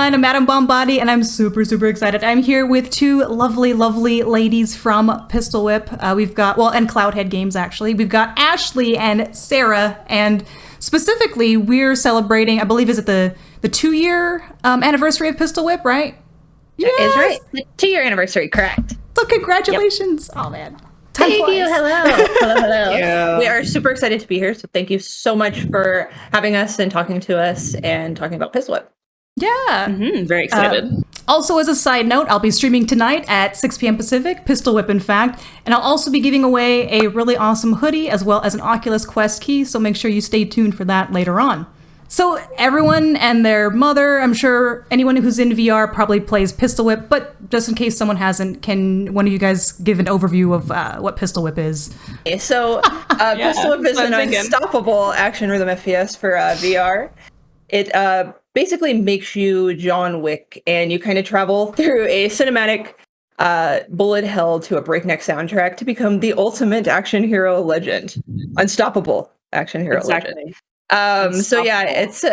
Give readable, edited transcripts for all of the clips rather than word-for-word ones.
everyone. I'm AtomBombBody, and I'm super, super excited. I'm here with two lovely, lovely ladies from Pistol Whip. We've got, and Cloudhead Games, actually. We've got Ashley and Sarah, and specifically, we're celebrating, I believe, is it the 2-year anniversary of Pistol Whip, right? Yes! That is right. The 2-year anniversary, correct. So congratulations. Yep. Oh, man. Thank you. Hello. We are super excited to be here. So thank you so much for having us and talking to us and talking about Pistol Whip. Yeah. Very excited. Also, as a side note, I'll be streaming tonight at 6 p.m. Pacific, Pistol Whip, in fact. And I'll also be giving away a really awesome hoodie as well as an Oculus Quest key. So make sure you stay tuned for that later on. So everyone and their mother, I'm sure anyone who's in VR probably plays Pistol Whip, but just in case someone hasn't, can one of you guys give an overview of what Pistol Whip is? So Pistol Whip is an unstoppable action rhythm FPS for VR. It basically makes you John Wick, and you kind of travel through a cinematic bullet hell to a breakneck soundtrack to become the ultimate action hero legend. Unstoppable action hero legend. So yeah, it's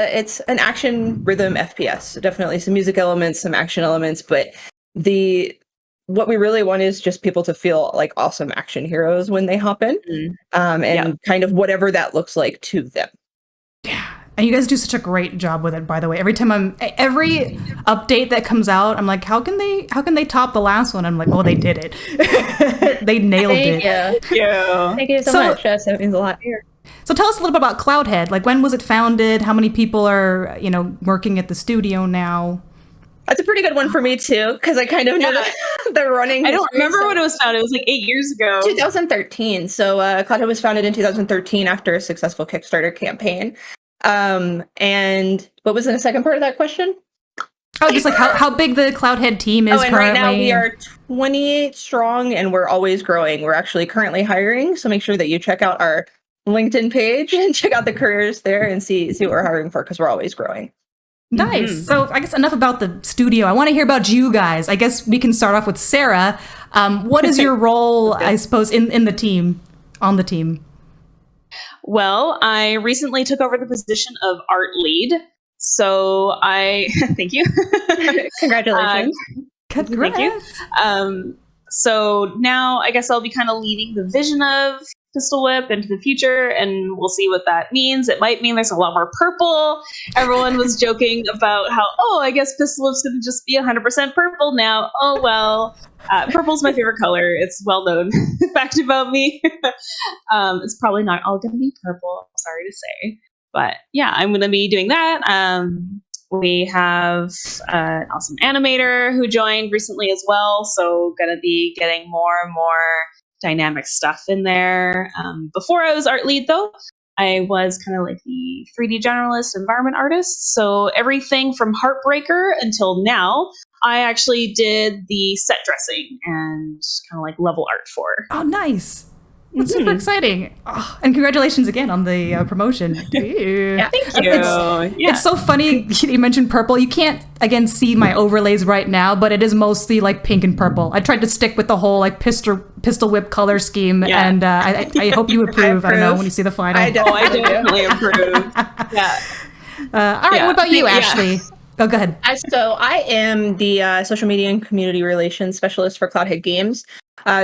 an action rhythm FPS. So definitely some music elements, some action elements, but what we really want is just people to feel like awesome action heroes when they hop in, and kind of whatever that looks like to them. Yeah. And you guys do such a great job with it, by the way. Every update that comes out, I'm like, how can they top the last one? I'm like, oh, they did it. They nailed it. Thank you. Thank you so much. That means a lot here. So tell us a little bit about Cloudhead. Like, when was it founded? How many people are, working at the studio now? That's a pretty good one for me too, because I kind of know the running. I don't remember when it was founded. It was like 8 years ago. 2013. So Cloudhead was founded in 2013 after a successful Kickstarter campaign. And what was in the second part of that question? Oh, just like how big the Cloudhead team is currently. Right now we are 28 strong, and we're always growing. We're actually currently hiring, so make sure that you check out our LinkedIn page and check out the careers there and see what we're hiring for, because we're always growing. Nice. So I guess enough about the studio. I want to hear about you guys. I guess we can start off with Sarah. What is your role, I suppose, in the team, on the team? Well, I recently took over the position of art lead. So thank you. Congratulations. Congrats. Thank you. So now I guess I'll be kind of leading the vision of Pistol Whip into the future, and we'll see what that means. It might mean there's a lot more purple. Everyone was joking about how, I guess Pistol Whip's going to just be 100% purple now. Oh, well. Purple's my favorite color. It's well-known fact about me. It's probably not all going to be purple, I'm sorry to say. But yeah, I'm going to be doing that. We have an awesome animator who joined recently as well, so going to be getting more and more dynamic stuff in there. Before I was art lead, though, I was kind of like the 3D generalist environment artist. So everything from Heartbreaker until now, I actually did the set dressing and kind of like level art for. Oh, nice. That's super exciting. Oh, and congratulations again on the promotion. Yeah, thank you. It's so funny you mentioned purple. You can't, again, see my overlays right now, but it is mostly like pink and purple. I tried to stick with the whole like Pistol Whip color scheme, and I hope you approve. I don't know when you see the final. I definitely approve. Yeah. All right, what about you, Ashley? Oh, go ahead. So I am the social media and community relations specialist for Cloudhead Games.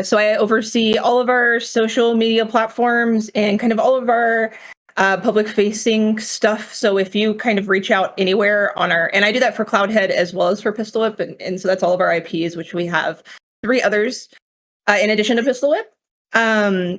So I oversee all of our social media platforms and kind of all of our public-facing stuff. So if you kind of reach out anywhere on and I do that for Cloudhead as well as for Pistol Whip, and so that's all of our IPs, which we have 3 others in addition to Pistol Whip.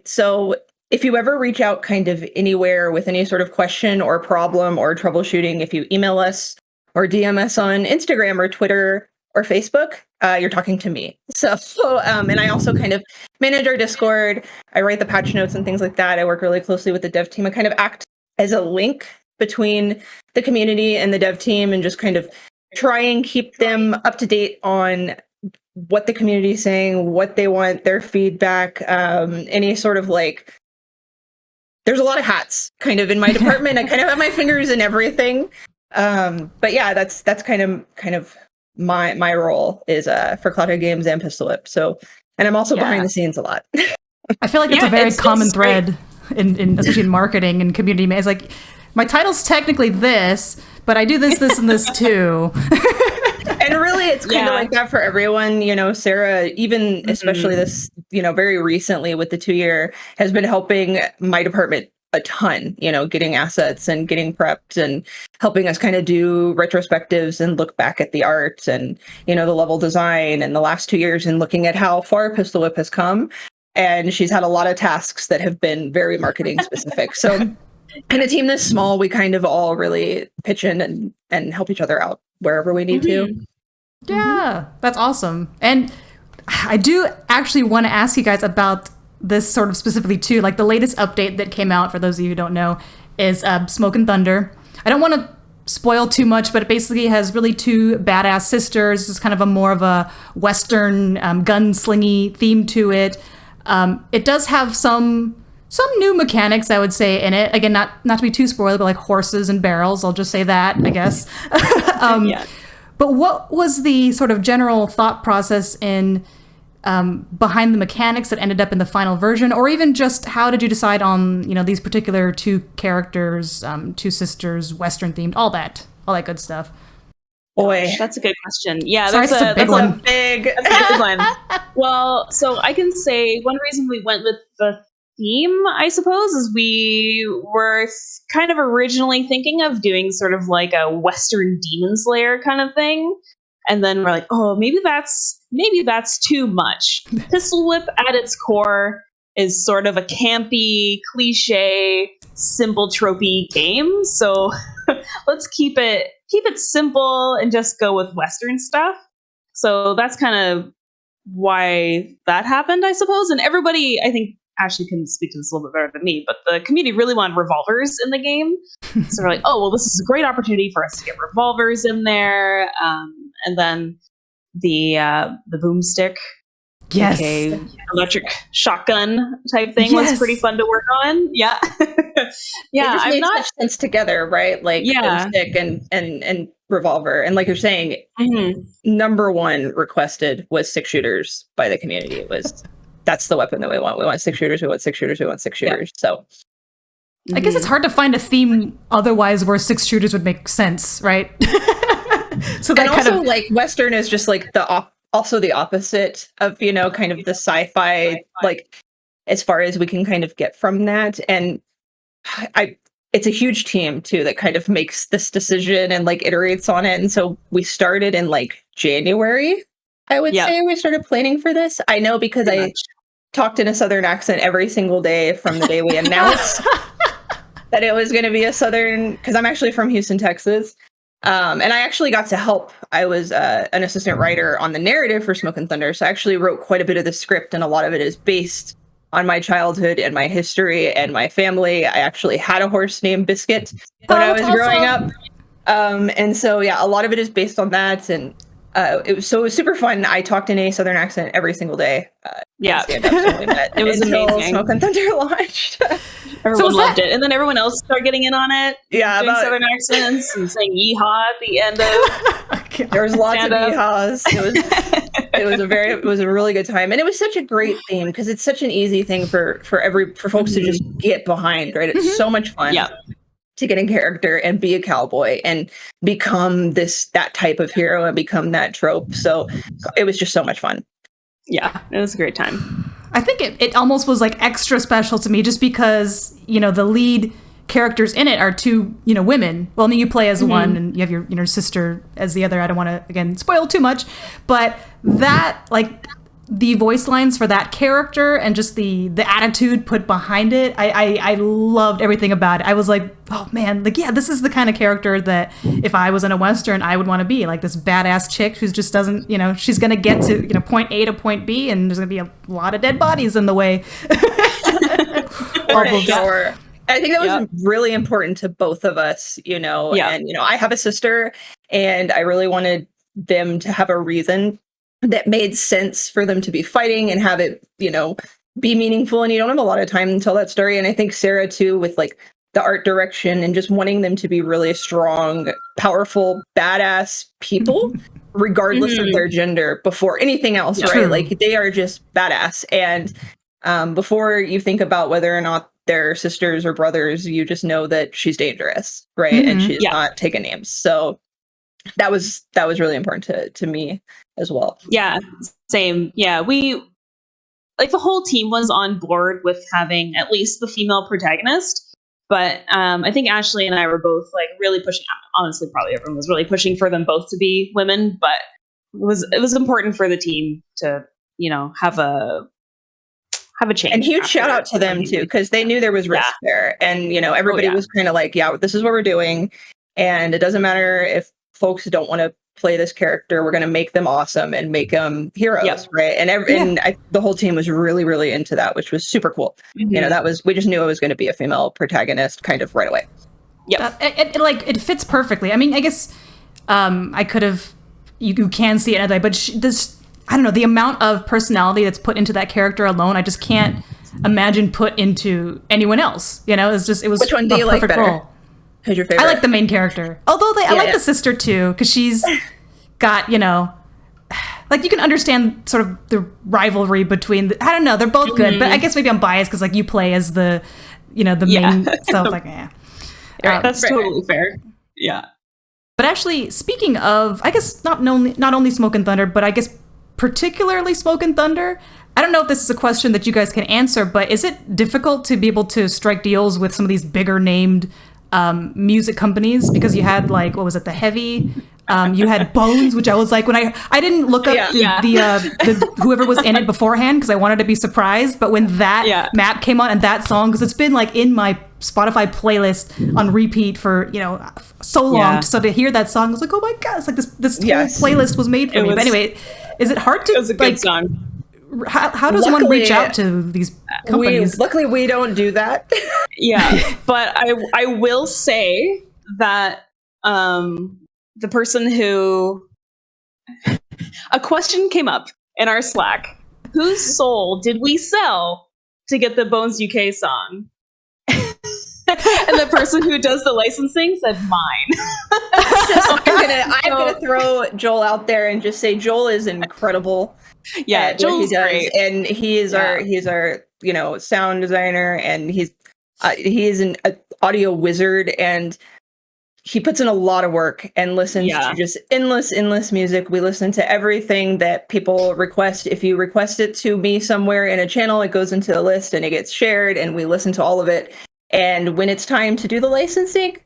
So if you ever reach out kind of anywhere with any sort of question or problem or troubleshooting, if you email us or DM us on Instagram or Twitter or Facebook, you're talking to me. So, and I also kind of manage our Discord. I write the patch notes and things like that. I work really closely with the dev team. I kind of act as a link between the community and the dev team, and just kind of try and keep them up to date on what the community is saying, what they want, their feedback, any sort of like, there's a lot of hats kind of in my department. I kind of have my fingers in everything. But yeah, that's kind of my role is for Cloudhead Games and Pistol Whip. So, and I'm also behind the scenes a lot. I feel like it's a very common thread in especially in marketing and community. It's like, my title's technically this, but I do this, and this too. And really, it's kind of like that for everyone. You know, Sarah, even especially this, you know, very recently with the 2-year, has been helping my department a ton, you know, getting assets and getting prepped and helping us kind of do retrospectives and look back at the art and, you know, the level design and the last 2 years and looking at how far Pistol Whip has come. And she's had a lot of tasks that have been very marketing specific. So in a team this small, we kind of all really pitch in and help each other out wherever we need to. Yeah, that's awesome. And I do actually want to ask you guys about this sort of specifically too. Like the latest update that came out, for those of you who don't know, is Smoke and Thunder. I don't want to spoil too much, but it basically has really 2 badass sisters. It's kind of a more of a Western gunslingy theme to it. It does have some new mechanics, I would say, in it. Again, not to be too spoiler, but like horses and barrels. I'll just say that, I guess. But what was the sort of general thought process in behind the mechanics that ended up in the final version, or even just how did you decide on, you know, these particular 2 characters, 2 sisters, Western themed, all that good stuff? Boy, that's a good question. Yeah, Sorry, that's a big one. That's a big one. Well, so I can say one reason we went with the theme, I suppose, is we were kind of originally thinking of doing sort of like a Western Demon Slayer kind of thing. And then we're like, oh, maybe that's too much. Pistol Whip at its core is sort of a campy, cliche, simple tropey game. So let's keep it simple and just go with Western stuff. So that's kind of why that happened, I suppose. And everybody, I think, Ashley can speak to this a little bit better than me, but the community really wanted revolvers in the game. So we're like, oh, well, this is a great opportunity for us to get revolvers in there. And then the boomstick, yes, aka electric shotgun type thing, was pretty fun to work on. Yeah. Yeah, it just made such sense together, right? Like boomstick and revolver. And like you're saying, number 1 requested was 6 shooters by the community. It was that's the weapon that we want. We want 6 shooters. We want 6 shooters. We want 6 shooters. So I guess it's hard to find a theme otherwise where 6 shooters would make sense, right? So that and kind also of like Western is just like also the opposite of, you know, kind of the sci-fi, like as far as we can kind of get from that. And it's a huge team too that kind of makes this decision and like iterates on it. And so we started in like January, I would say we started planning for this. I know because I talked in a Southern accent every single day from the day we announced that it was going to be a Southern, because I'm actually from Houston, Texas. And I actually got to help. I was an assistant writer on the narrative for Smoke and Thunder. So I actually wrote quite a bit of the script, and a lot of it is based on my childhood and my history and my family. I actually had a horse named Biscuit when I was growing up. And so, yeah, a lot of it is based on that. And it was super fun. I talked in a Southern accent every single day. It was amazing. Smoke and Thunder launched. Everyone loved it. And then everyone else started getting in on it. Yeah, doing Southern accents and saying yeehaw at the end of there was lots of yeehaws. It was a really good time. And it was such a great theme because it's such an easy thing for folks to just get behind, right? It's so much fun. Yeah. To get in character and be a cowboy and become that type of hero and become that trope. So it was just so much fun. Yeah, it was a great time. I think it almost was like extra special to me just because, you know, the lead characters in it are 2, you know, women. Well, I mean, you play as one and you have your sister as the other. I don't want to, again, spoil too much, but that, like, the voice lines for that character and just the attitude put behind it, I loved everything about it. I was like, oh man, like, yeah, this is the kind of character that if I was in a Western, I would want to be, like this badass chick who just doesn't, you know, she's going to get to, you know, point A to point B and there's going to be a lot of dead bodies in the way. Sure. I think that was really important to both of us, you know, and, you know, I have a sister and I really wanted them to have a reason that made sense for them to be fighting and have it, you know, be meaningful. And you don't have a lot of time to tell that story. And I think Sarah too, with like the art direction and just wanting them to be really strong, powerful, badass people, regardless of their gender before anything else, right? Like they are just badass. And before you think about whether or not they're sisters or brothers, you just know that she's dangerous, right? And she's not taking names. So that was really important to me as well. Yeah, same. Yeah, we like the whole team was on board with having at least the female protagonist. But I think Ashley and I were both like really pushing. Honestly, probably everyone was really pushing for them both to be women. But it was important for the team to, you know, have a change. And huge shout out to them too, because they knew there was risk there, and you know everybody was kind of like, yeah, this is what we're doing, and it doesn't matter if folks don't want to play this character, we're going to make them awesome and make them heroes, right? And the whole team was really, really into that, which was super cool. You know, we just knew it was going to be a female protagonist kind of right away. Yeah, it fits perfectly. I mean, I guess I could have. You can see it another way, but this, I don't know, the amount of personality that's put into that character alone, I just can't imagine put into anyone else. You know, it was. Which one do you like better? Role. Who's your favorite? I like the main character. Although I like the sister too, because she's got, you know, like you can understand sort of the rivalry between. I don't know, they're both good, but I guess maybe I'm biased because like you play as the, you know, the main. So it's like, yeah, that's totally fair. Yeah. But actually, speaking of, I guess not only Smoke and Thunder, but I guess particularly Smoke and Thunder. I don't know if this is a question that you guys can answer, but is it difficult to be able to strike deals with some of these bigger named music companies? Because you had like, what was it, the Heavy, you had Bones, which I was like, when I didn't look up the whoever was in it beforehand because I wanted to be surprised, but when that map came on and that song, because it's been like in my Spotify playlist on repeat for, you know, so long, so to hear that song, I was like, oh my god, it's like this whole playlist was made for me. But anyway, is it hard to, it was a good song. How does one reach out to these companies? Luckily, we don't do that. But I will say that the person who a question came up in our Slack: whose soul did we sell to get the Bones UK song? And the person who does the licensing said mine. I'm gonna throw Joel out there and just say Joel is incredible. Yeah, Joel's great, and he is our you know, sound designer, and he is an audio wizard, and he puts in a lot of work and listens to just endless music. We listen to everything that people request. If you request it to me somewhere in a channel, it goes into the list and it gets shared, and we listen to all of it. And when it's time to do the licensing,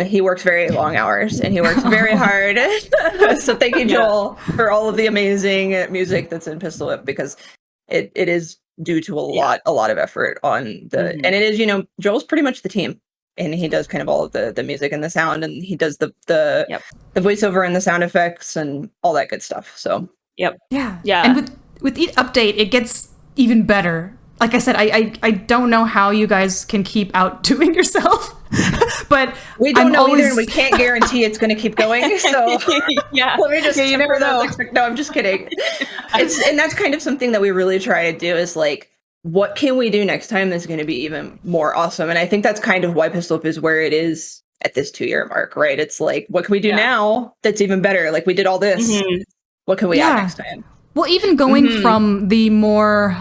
he works very long hours and he works very hard. So thank you, Joel, for all of the amazing music that's in Pistol Whip, because it is due to a lot of effort on the, and it is, you know, Joel's pretty much the team, and he does kind of all of the music and the sound, and he does the voiceover and the sound effects and all that good stuff. So and with each update, it gets even better. Like I said, I don't know how you guys can keep outdoing yourself, but we don't know either, and we can't guarantee it's going to keep going. So let me just you never know. No, I'm just kidding. And that's kind of something that we really try to do, is like, what can we do next time that's going to be even more awesome? And I think that's kind of why Pistol Whip is where it is at this 2-year mark, right? It's like, what can we do now that's even better? Like, we did all this. What can we add next time? Well, even going from the more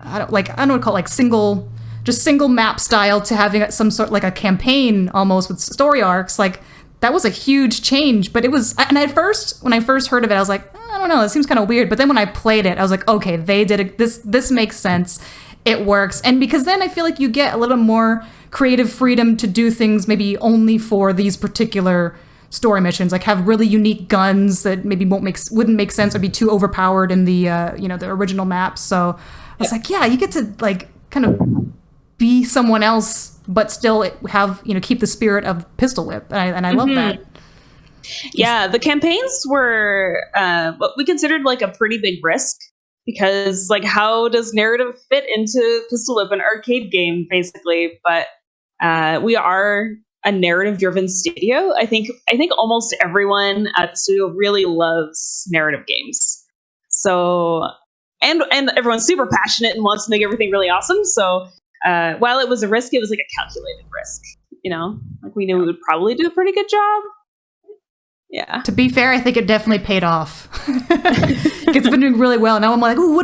I don't know what to call it, like single map style to having some sort like a campaign almost with story arcs, like that was a huge change. But it was, and at first, when I first heard of it, I was like, I don't know, it seems kind of weird. But then when I played it, I was like, okay, they did it. This makes sense. It works. And because then I feel like you get a little more creative freedom to do things maybe only for these particular story missions, like have really unique guns that maybe wouldn't make sense or be too overpowered in the the original maps. So I was like, yeah, you get to like kind of be someone else, but still have, you know, keep the spirit of Pistol Whip, and I love that. Yeah, the campaigns were what we considered like a pretty big risk, because like, how does narrative fit into Pistol Whip, an arcade game basically? But we are a narrative-driven studio. I think almost everyone at the studio really loves narrative games. So. And everyone's super passionate and wants to make everything really awesome. So while it was a risk, it was like a calculated risk. You know, like we knew we would probably do a pretty good job. Yeah. To be fair, I think it definitely paid off. It's been doing really well. Now I'm like, ooh,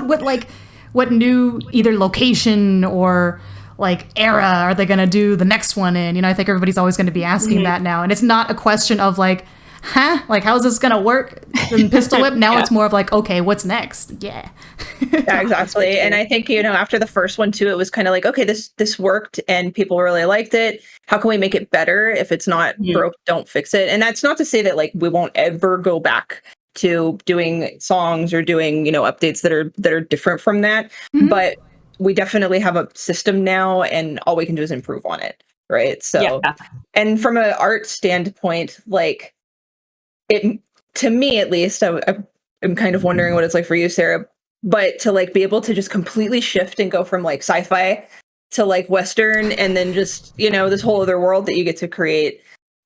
what new either location or like era are they going to do the next one in? You know, I think everybody's always going to be asking that now. And it's not a question of like, like, how's this going to work in Pistol Whip? Now it's more of like, okay, what's next? Yeah. Yeah, exactly. And I think, you know, after the first one too, it was kind of like, okay, this worked and people really liked it. How can we make it better? If it's not broke, don't fix it. And that's not to say that like we won't ever go back to doing songs or doing, you know, updates that are different from that. But we definitely have a system now and all we can do is improve on it. Right. So, and from an art standpoint, like, it, to me at least, I'm kind of wondering what it's like for you, Sarah, but to like be able to just completely shift and go from like sci-fi to like Western and then just, you know, this whole other world that you get to create.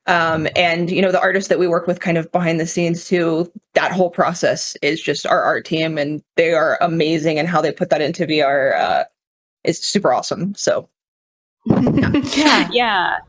And, you know, the artists that we work with kind of behind the scenes too, that whole process is just our art team and they are amazing and how they put that into VR is super awesome. So. Yeah.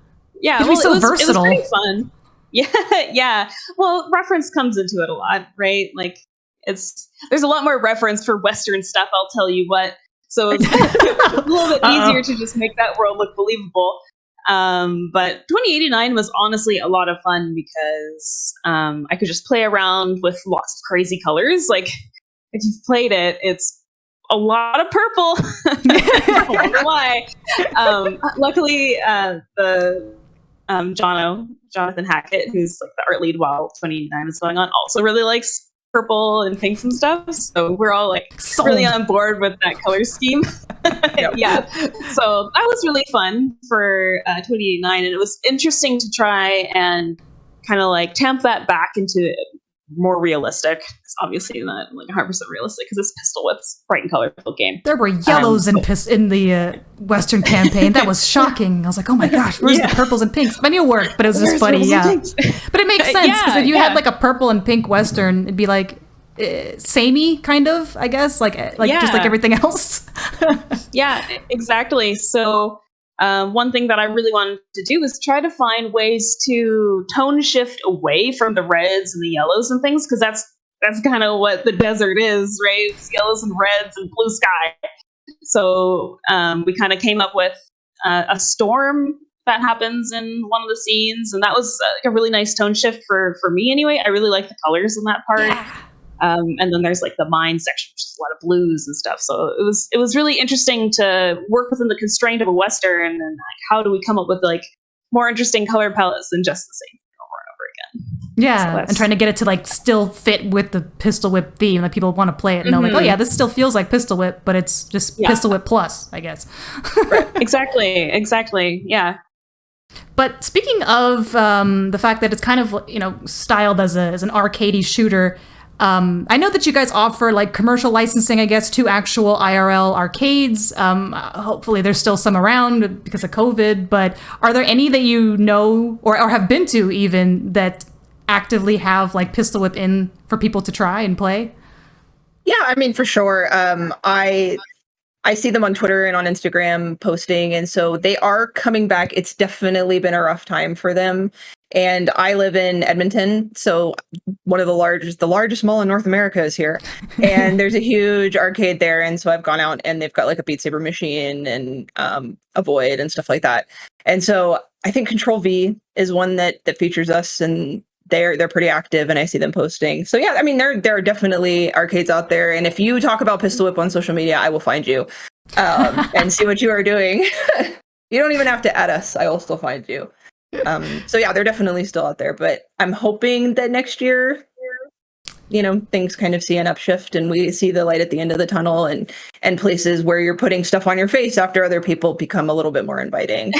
Well, so versatile. It was pretty fun. Yeah. Well, reference comes into it a lot, right? Like there's a lot more reference for Western stuff, I'll tell you what. So it's a little bit easier to just make that world look believable. But 2089 was honestly a lot of fun because I could just play around with lots of crazy colors. Like if you've played it, it's a lot of purple. I don't know why. Luckily, the Jonathan Hackett, who's like the art lead while 2089 is going on, also really likes purple and pinks and stuff. So we're all like really on board with that color scheme. Yeah. So that was really fun for 2089, and it was interesting to try and kind of like tamp that back into more realistic. It's obviously not like 100% realistic because it's Pistol Whip's bright and colorful game. There were yellows in the Western campaign. That was shocking. I was like, oh my gosh, where's the purples and pinks? I mean, it worked, but it was just funny. But it makes sense because if you had like a purple and pink Western, it'd be like samey kind of, I guess, like just like everything else. Yeah, exactly. So one thing that I really wanted to do was try to find ways to tone shift away from the reds and the yellows and things, because that's kind of what the desert is, right? It's yellows and reds and blue sky. So we kind of came up with a storm that happens in one of the scenes, and that was a really nice tone shift for me anyway. I really like the colors in that part. Yeah. And then there's like the mine section, which is a lot of blues and stuff. So it was really interesting to work within the constraint of a Western, and like how do we come up with like more interesting color palettes than just the same thing over and over again. Yeah, so and trying to get it to like still fit with the Pistol Whip theme, like people want to play it and they're like, oh yeah, this still feels like Pistol Whip, but it's just Pistol Whip Plus, I guess. Right. Exactly. Yeah. But speaking of the fact that it's kind of, you know, styled as an arcadey shooter, I know that you guys offer like commercial licensing, I guess, to actual IRL arcades. Hopefully there's still some around because of COVID, but are there any that you know or have been to even that actively have like Pistol Whip in for people to try and play? Yeah, I mean, for sure. I see them on Twitter and on Instagram posting, and so they are coming back. It's definitely been a rough time for them. And I live in Edmonton, so one of the largest mall in North America is here. And there's a huge arcade there, and so I've gone out and they've got like a Beat Saber machine and a Void and stuff like that. And so I think Control V is one that features us, and they're pretty active, and I see them posting. So yeah, I mean, there are definitely arcades out there, and if you talk about Pistol Whip on social media, I will find you and see what you are doing. You don't even have to add us; I will still find you. So yeah, they're definitely still out there, but I'm hoping that next year, you know, things kind of see an upshift and we see the light at the end of the tunnel, and places where you're putting stuff on your face after other people become a little bit more inviting.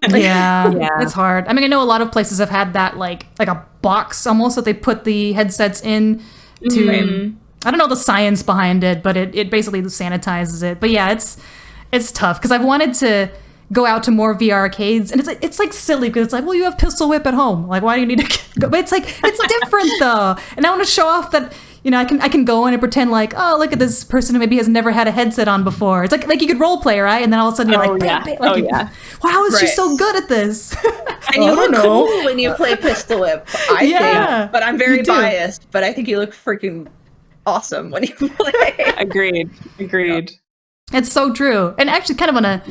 Yeah, it's hard. I mean, I know a lot of places have had that like a box almost that they put the headsets in to, I don't know the science behind it, but it basically sanitizes it. But yeah, it's tough because I've wanted to go out to more VR arcades, and it's like silly because it's like, well, you have Pistol Whip at home, like why do you need to go? But it's like it's different though, and I want to show off that, you know, I can go in and pretend like, oh, look at this person who maybe has never had a headset on before. It's like you could role play, right? And then all of a sudden you're wow, how is she so good at this? And you look cool when you play Pistol Whip, I think. But I'm very biased, but I think you look freaking awesome when you play. Agreed. It's so true. And actually kind of on a,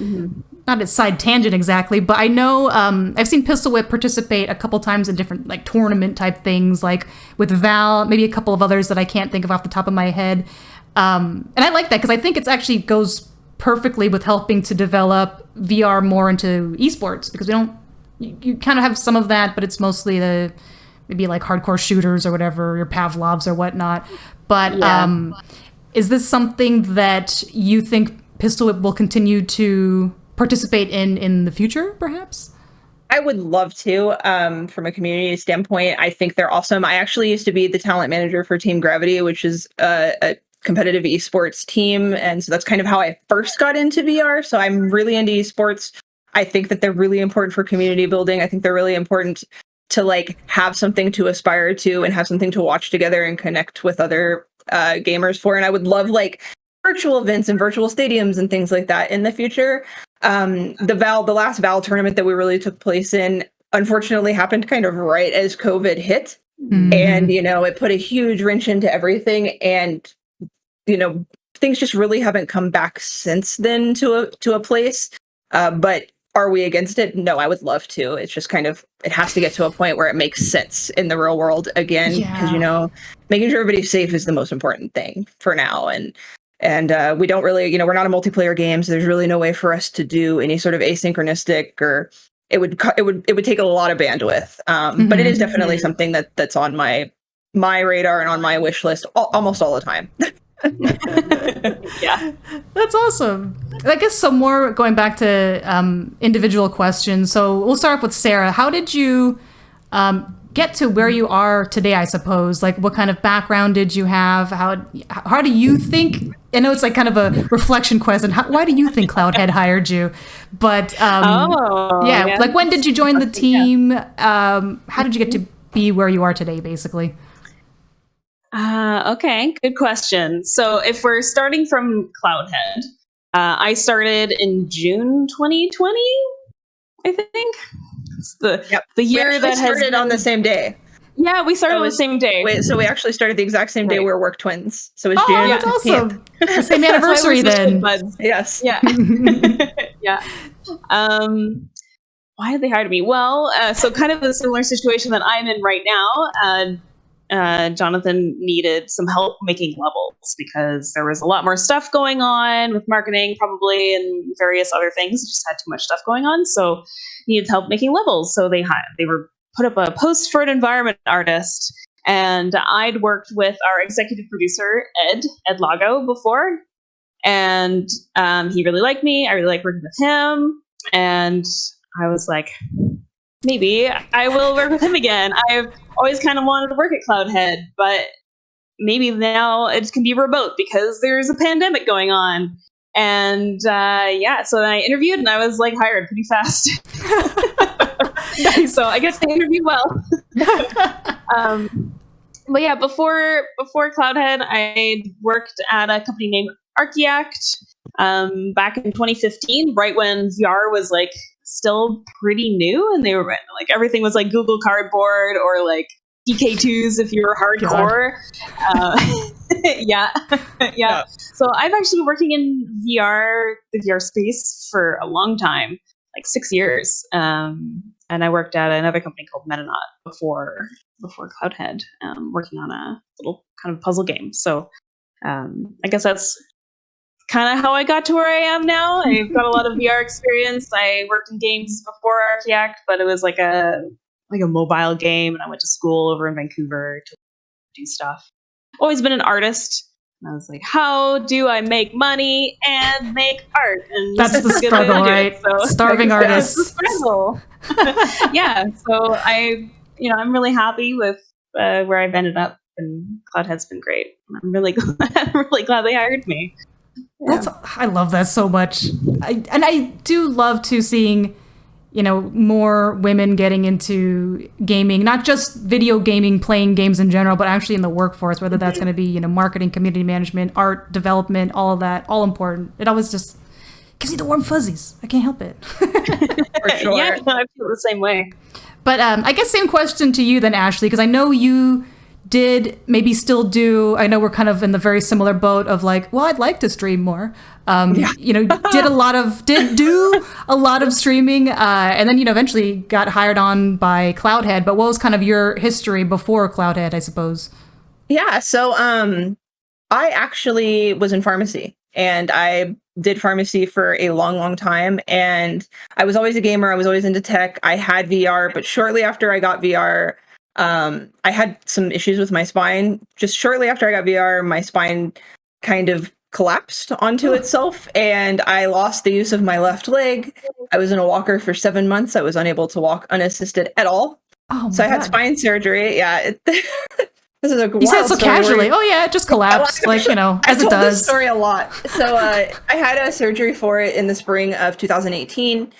not a side tangent exactly, but I know I've seen Pistol Whip participate a couple times in different like tournament type things, like with Val, maybe a couple of others that I can't think of off the top of my head. And I like that because I think it's actually goes perfectly with helping to develop VR more into esports, because we don't, you kind of have some of that, but it's mostly the maybe like hardcore shooters or whatever, your Pavlovs or whatnot. But is this something that you think Pistol Whip will continue to participate in the future, perhaps? I would love to. From a community standpoint, I think they're awesome. I actually used to be the talent manager for Team Gravity, which is a competitive esports team. And so that's kind of how I first got into VR. So I'm really into esports. I think that they're really important for community building. I think they're really important to like have something to aspire to and have something to watch together and connect with other gamers for. And I would love like virtual events and virtual stadiums and things like that in the future. The last Val tournament that we really took place in, unfortunately happened kind of right as COVID hit. And, you know, it put a huge wrench into everything. And, you know, things just really haven't come back since then to a place. But are we against it? No, I would love to. It's just kind of, it has to get to a point where it makes sense in the real world again. Because, you know, making sure everybody's safe is the most important thing for now. And we don't really, you know, we're not a multiplayer game, so there's really no way for us to do any sort of asynchronistic, or it would take a lot of bandwidth. But it is definitely something that's on my radar and on my wish list almost all the time. Yeah, that's awesome. I guess some more going back to individual questions. So we'll start off with Sarah. How did you get to where you are today, I suppose? Like, what kind of background did you have? How do you think? I know it's like kind of a reflection question. Why do you think Cloudhead hired you? But like when did you join the team? How did you get to be where you are today, basically? Okay, good question. So if we're starting from Cloudhead, I started in June 2020, I think. It's the year that started on the same day. Yeah, we started on the same day. So we actually started the exact same day. We're work twins. So it's June. That's awesome. The same anniversary then. Yes. Yeah. Yeah. Why did they hire me? Well, so kind of a similar situation that I'm in right now. Jonathan needed some help making levels because there was a lot more stuff going on with marketing, probably, and various other things. Just had too much stuff going on, so needed help making levels. So they were put up a post for an environment artist, and I'd worked with our executive producer Ed Lago before, and he really liked me. I really liked working with him, and I was like, maybe I will work with him again. I've always kind of wanted to work at Cloudhead, but maybe now it can be remote because there's a pandemic going on. And so I interviewed and I was like hired pretty fast. Nice. So I guess I interviewed well. But yeah, before Cloudhead, I worked at a company named 𝐂𝐻𝐿 back in 2015, right when VR was like still pretty new, and they were like everything was like Google Cardboard or like DK2s if you were hardcore. Yeah. So I've actually been working in the VR space for a long time, like 6 years. And I worked at another company called Metanaut before Cloudhead, working on a little kind of puzzle game. So I guess that's kind of how I got to where I am now. I've got a lot of VR experience. I worked in games before 𝐂𝐻𝐿, but it was like a mobile game, and I went to school over in Vancouver to do stuff. Always been an artist. And I was like, how do I make money and make art? And that's the struggle, right? So starving artists. That's the struggle. Yeah. So I'm really happy with where I've ended up, and Cloudhead's been great. I'm really glad they hired me. Yeah. I love that so much. I do love seeing, more women getting into gaming, not just video gaming, playing games in general, but actually in the workforce, whether that's going to be, marketing, community management, art development, all of that, all important. It always just gives you the warm fuzzies. I can't help it. For sure. Yeah, I feel the same way. But I guess same question to you then, Ashley, because I know you did maybe still do, I know we're kind of in the very similar boat of like, well, I'd like to stream more. You know, did do a lot of streaming, and then, you know, eventually got hired on by Cloudhead. But what was kind of your history before Cloudhead, I suppose? Yeah, so I actually was in pharmacy, and I did pharmacy for a long, long time. And I was always a gamer. I was always into tech. I had VR, but shortly after I got VR, I had some issues with my spine. Just shortly after I got VR, my spine kind of collapsed onto itself, and I lost the use of my left leg. I was in a walker for 7 months. I was unable to walk unassisted at all. Oh, so I had spine surgery. Yeah. This is a you said it so casually. Oh yeah, it just collapsed, like, you know, as it does. I told this story a lot. So I had a surgery for it in the spring of 2018,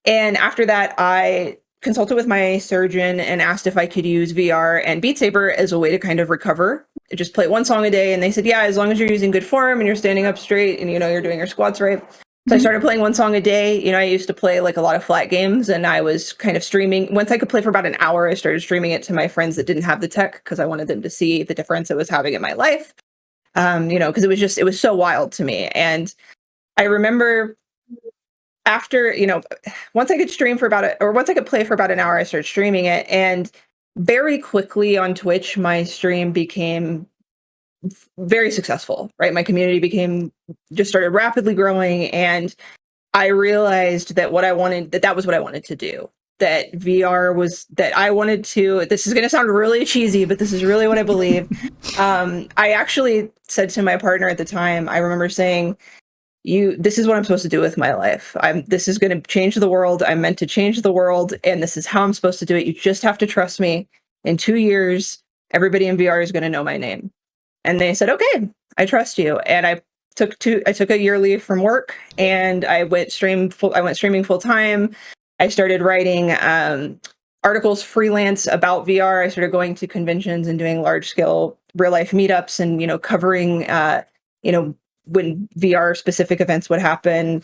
and after that, I consulted with my surgeon and asked if I could use VR and Beat Saber as a way to kind of recover. Just play one song a day, and they said, yeah, as long as you're using good form and you're standing up straight and, you know, you're doing your squats right. So I started playing one song a day. You know, I used to play like a lot of flat games, and I was kind of streaming. Once I could play for about an hour, I started streaming it to my friends that didn't have the tech, because I wanted them to see the difference it was having in my life. You know, because it was so wild to me. And I remember after, you know, once I could play for about an hour, I started streaming it. And very quickly on Twitch, my stream became very successful, right? My community started rapidly growing, and I realized that that was what I wanted to do. That VR was, that I wanted to, this is going to sound really cheesy, but this is really what I believe. I actually said to my partner at the time, I remember saying, this is what I'm supposed to do with my life. This is going to change the world. I'm meant to change the world, and this is how I'm supposed to do it. You just have to trust me. In 2 years, everybody in VR is going to know my name. And they said, okay, I trust you. And I took a year leave from work, and I went streaming full time. I started writing articles freelance about VR. I started going to conventions and doing large scale real life meetups, and, you know, covering, you know, when VR specific events would happen.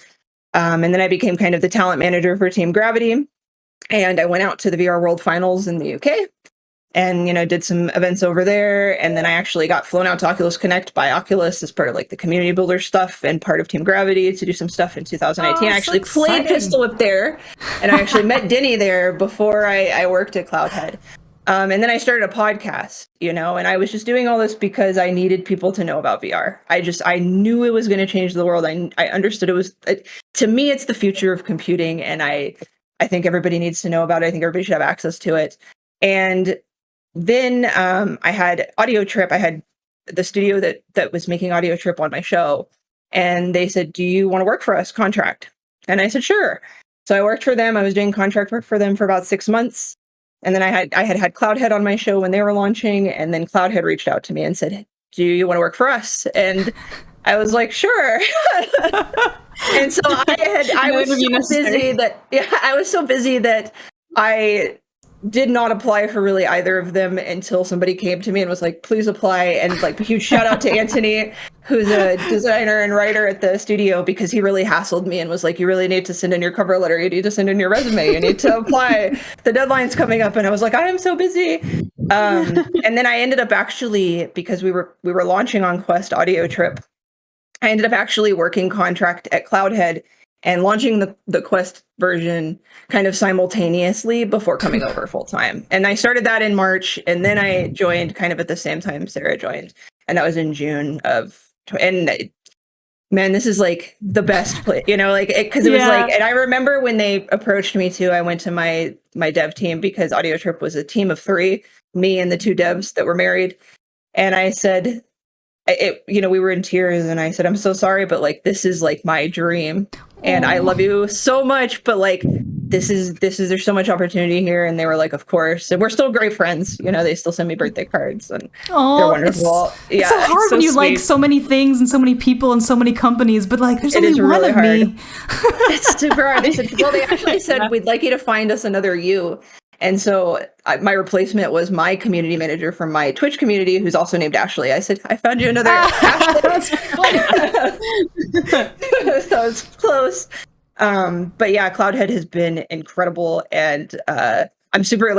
And then I became kind of the talent manager for Team Gravity. And I went out to the VR World Finals in the UK. And, you know, did some events over there. And then I actually got flown out to Oculus Connect by Oculus as part of like the community builder stuff and part of Team Gravity to do some stuff in 2018. I actually played Pistol Whip there. And I actually met Denny there before I worked at Cloudhead. And then I started a podcast, you know, and I was just doing all this because I needed people to know about VR. I knew it was going to change the world. I understood it was, to me, it's the future of computing. And I think everybody needs to know about it. I think everybody should have access to it. And then I had Audio Trip. I had the studio that was making Audio Trip on my show. And they said, do you want to work for us? Contract. And I said, sure. So I worked for them. I was doing contract work for them for about 6 months. And then I had Cloudhead on my show when they were launching. And then Cloudhead reached out to me and said, do you want to work for us? And I was like, sure. And so I was so busy that I did not apply for really either of them until somebody came to me and was like, please apply. And like, a huge shout out to Anthony, who's a designer and writer at the studio, because he really hassled me and was like, you really need to send in your cover letter. You need to send in your resume. You need to apply. The deadline's coming up. And I was like, I am so busy. And then I ended up actually, because we were launching on Quest Audio Trip, I ended up actually working contract at Cloudhead and launching the Quest version kind of simultaneously before coming over full time. And I started that in March, and then I joined kind of at the same time Sarah joined, and that was in June of. And man, this is like the best place, you know, like because it was like. And I remember when they approached me too. I went to my dev team, because Audio Trip was a team of 3, me and the 2 devs that were married, and I said. You know, we were in tears, and I said, I'm so sorry, but like, this is like my dream, and I love you so much, but like, there's so much opportunity here. And they were like, of course. And we're still great friends. You know, they still send me birthday cards, and they're wonderful. It's so hard when you like so many things and so many people and so many companies, but like, there's only one of me. It's super hard. They said, well, they actually said, we'd like you to find us another you. And so my replacement was my community manager from my Twitch community, who's also named Ashley. I said, I found you another Ashley. That's funny. So it's close. But yeah, Cloudhead has been incredible. And I'm super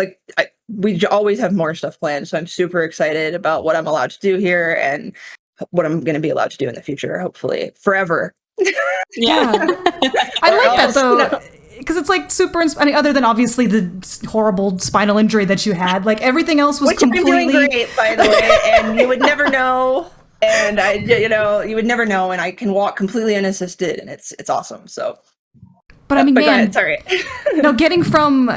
we always have more stuff planned. So I'm super excited about what I'm allowed to do here and what I'm going to be allowed to do in the future, hopefully forever. Yeah. I like that though. Because it's like super, I mean, other than obviously the horrible spinal injury that you had, like everything else was completely. I'm doing great, by the way, and you would never know. And you would never know. And I can walk completely unassisted, and it's awesome. So, but I mean, man, sorry. No, getting from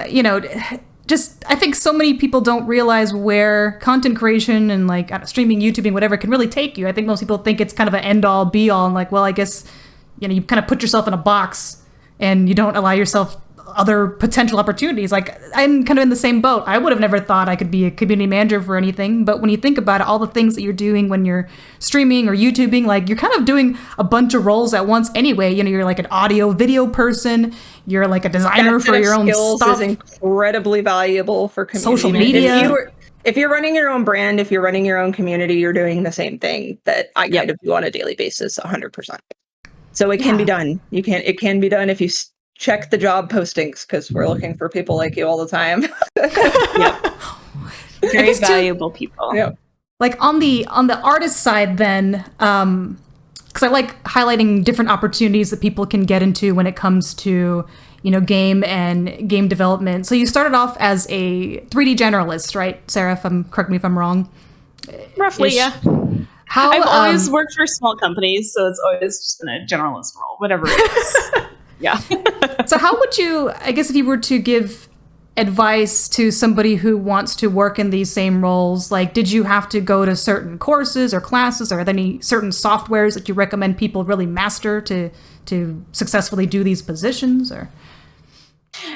just I think so many people don't realize where content creation and like streaming, YouTubing, whatever can really take you. I think most people think it's kind of an end all be all, and like, well, I guess you kind of put yourself in a box and you don't allow yourself other potential opportunities. Like, I'm kind of in the same boat. I would have never thought I could be a community manager for anything, but when you think about it, all the things that you're doing when you're streaming or YouTubing, like you're kind of doing a bunch of roles at once anyway. You're like an audio video person, you're like a designer for your own stuff. Is incredibly valuable for community social media. If you're running your own brand, if you're running your own community, you're doing the same thing that I kind of do on a daily basis, 100%. So it can be done. It can be done if you check the job postings, because we're looking for people like you all the time. Yep. Very valuable people. Yep. Like on the artist side then, because I like highlighting different opportunities that people can get into when it comes to, game and game development. So you started off as a 3D generalist, right, Sarah? Correct me if I'm wrong. Roughly, yeah. I've always worked for small companies, so it's always just been a generalist role, whatever it is. Yeah. So how would you, I guess if you were to give advice to somebody who wants to work in these same roles, like did you have to go to certain courses or classes, or are there any certain softwares that you recommend people really master to successfully do these positions? Or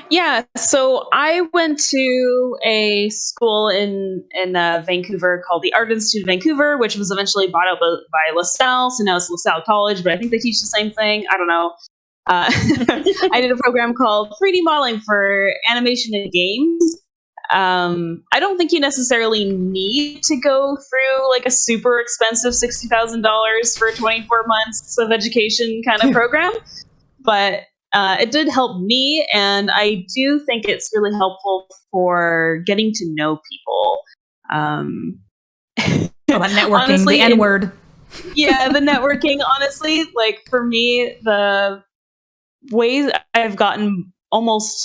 yeah, so I went to a school in Vancouver called the Art Institute of Vancouver, which was eventually bought out by LaSalle, so now it's LaSalle College, but I think they teach the same thing. I don't know. I did a program called 3D modeling for animation in games. I don't think you necessarily need to go through like a super expensive $60,000 for 24 months of education kind of program, but it did help me, and I do think it's really helpful for getting to know people. About networking, honestly, the N-word. Yeah, the networking, honestly, like for me, the ways I've gotten almost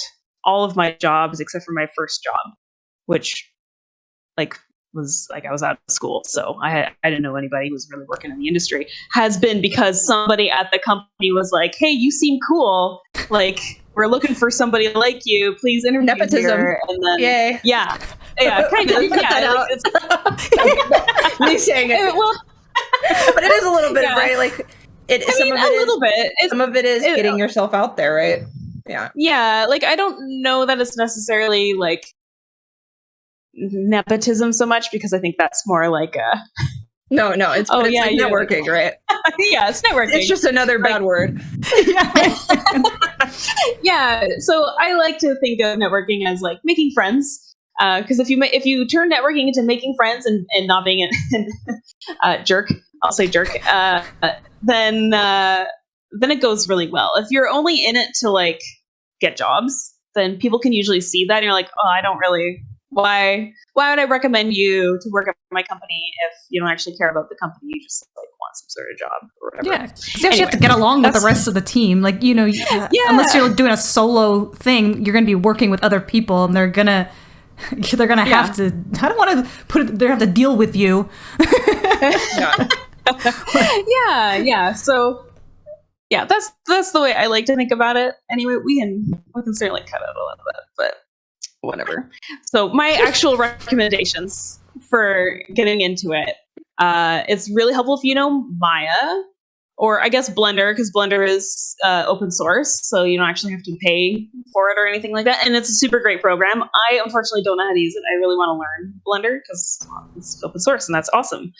all of my jobs except for my first job, which was like I was out of school, so I didn't know anybody who was really working in the industry, has been because somebody at the company was like, hey, you seem cool, like we're looking for somebody like you, please interview nepotism here. And then Yay. yeah kind of you cut that out. Me saying it, well, but it is a little bit right, like some of it is getting yourself out there, right? Yeah, like I don't know that it's necessarily like nepotism so much, because I think that's more like a no it's like networking, right? Yeah, it's networking. It's just another bad word. Yeah, so I like to think of networking as like making friends, because if you turn networking into making friends and not being a jerk, I'll say jerk, then it goes really well. If you're only in it to like get jobs, then people can usually see that and you're like, oh, I don't really, why would I recommend you to work at my company if you don't actually care about the company? You just like want some sort of job or whatever. Yeah, you actually have to get along with the rest of the team. Like, unless you're doing a solo thing, you're going to be working with other people, and they're gonna have to. I don't want to put it. They have to deal with you. Yeah. So yeah, that's the way I like to think about it. Anyway, we can certainly cut out a lot of that, but whatever. So my actual recommendations for getting into it, it's really helpful if you know Maya, or I guess Blender, because Blender is open source, so you don't actually have to pay for it or anything like that. And it's a super great program. I unfortunately don't know how to use it. I really want to learn Blender because it's open source, and that's awesome.